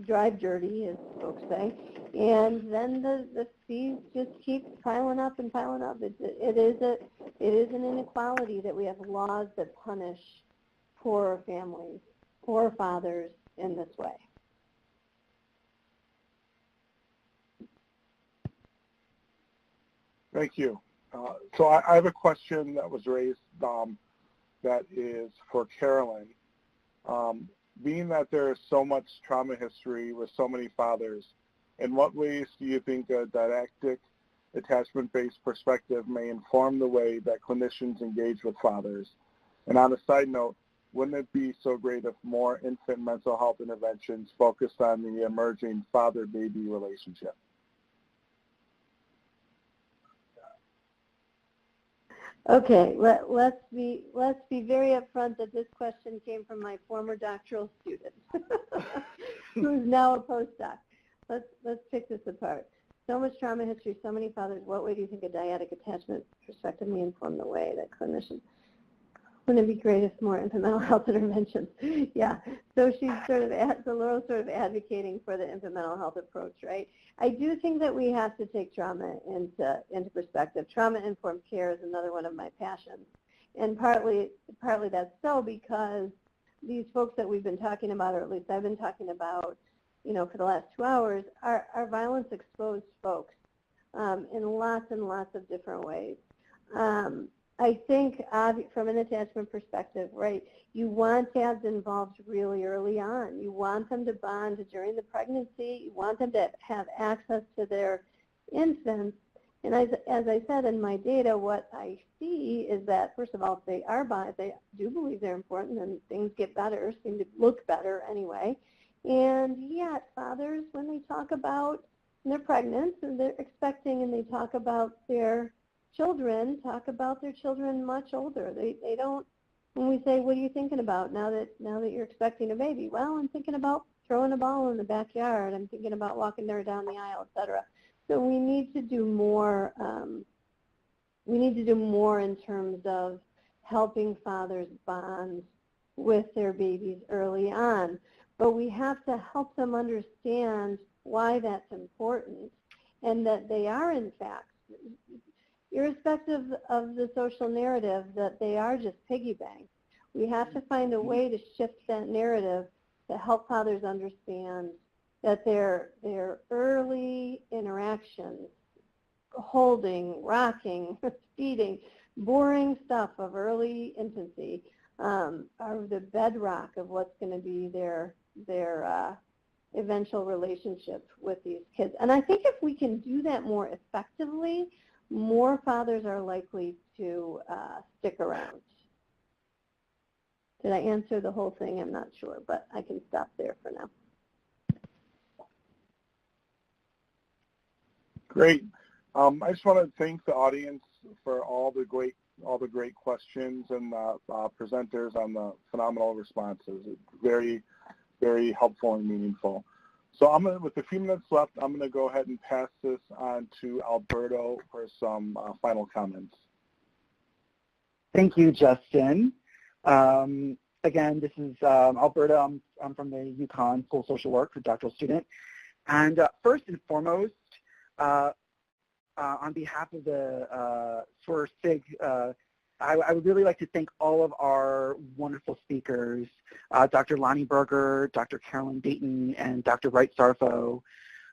Speaker 5: drive dirty, as folks say, and then the fees just keep piling up and piling up. It is an inequality that we have laws that punish poor families, poor fathers in this way.
Speaker 8: Thank you. So I have a question that was raised that is for Carolyn. Being that there is so much trauma history with so many fathers, in what ways do you think a didactic, attachment-based perspective may inform the way that clinicians engage with fathers? And on a side note, wouldn't it be so great if more infant mental health interventions focused on the emerging father-baby relationship?
Speaker 5: Okay, let's be very upfront that this question came from my former doctoral student, who's now a postdoc. Let's pick this apart. So much trauma history, so many fathers. What way do you think a dyadic attachment perspective may inform the way that clinicians? Wouldn't it be great if more infant mental health interventions? Yeah. So she's Laurel's sort of advocating for the infant mental health approach, right? I do think that we have to take trauma into perspective. Trauma-informed care is another one of my passions, and partly that's so because these folks that we've been talking about, or at least I've been talking about, for the last 2 hours, are violence-exposed folks in lots and lots of different ways. I think from an attachment perspective, right, you want dads involved really early on. You want them to bond during the pregnancy. You want them to have access to their infants. And as I said in my data, what I see is that, first of all, they do believe they're important, and things get better, seem to look better anyway. And yet, fathers, when they talk about, and they're pregnant, and they're expecting, and they talk about their children much older. They don't, when we say, what are you thinking about now that you're expecting a baby? Well, I'm thinking about throwing a ball in the backyard. I'm thinking about walking her down the aisle, etc. So we need to do more. We need to do more in terms of helping fathers bond with their babies early on. But we have to help them understand why that's important, and that they are, in fact, irrespective of the social narrative, that they are just piggy banks. We have to find a way to shift that narrative to help fathers understand that their early interactions, holding, rocking, feeding, boring stuff of early infancy, are the bedrock of what's going to be their eventual relationship with these kids. And I think if we can do that more effectively, more fathers are likely to stick around. Did I answer the whole thing? I'm not sure, but I can stop there for now.
Speaker 8: Great. I just want to thank the audience for all the great questions and presenters on the phenomenal responses. It's very, very helpful and meaningful. So with a few minutes left, I'm going to go ahead and pass this on to Alberto for some final comments.
Speaker 1: Thank you, Justin. Again, this is Alberto. I'm from the UConn School of Social Work for doctoral student. And first and foremost, on behalf of the SSWR SIG, I would really like to thank all of our wonderful speakers, Dr. Lonnie Berger, Dr. Carolyn Dayton, and Dr. Wright Sarfo.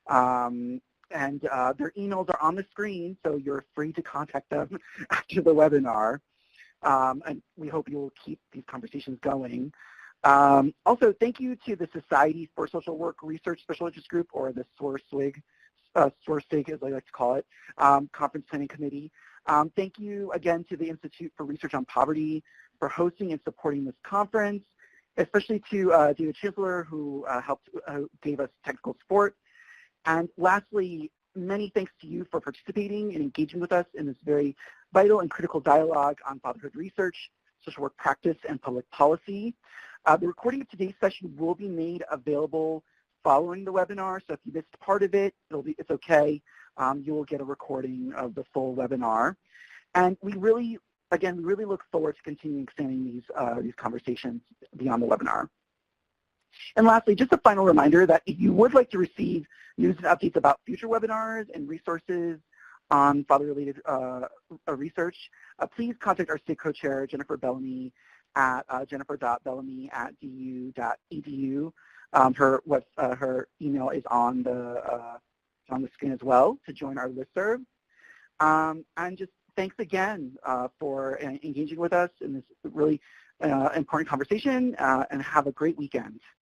Speaker 1: And their emails are on the screen, so you're free to contact them after the webinar. And we hope you'll keep these conversations going. Also, thank you to the Society for Social Work Research Special Interest Group, or the SSWR SIG, as I like to call it, Conference Planning Committee. Thank you again to the Institute for Research on Poverty for hosting and supporting this conference, especially to David Chancellor, who gave us technical support. And lastly, many thanks to you for participating and engaging with us in this very vital and critical dialogue on fatherhood research, social work practice, and public policy. The recording of today's session will be made available following the webinar, so if you missed part of it, it's okay. You will get a recording of the full webinar. And we really look forward to continuing expanding these conversations beyond the webinar. And lastly, just a final reminder that if you would like to receive news and updates about future webinars and resources on father-related research, please contact our SIG co-chair, Jennifer Bellamy, at jennifer.bellamy@du.edu. Her email is on the screen as well to join our listserv. And just thanks again for engaging with us in this really important conversation, and have a great weekend.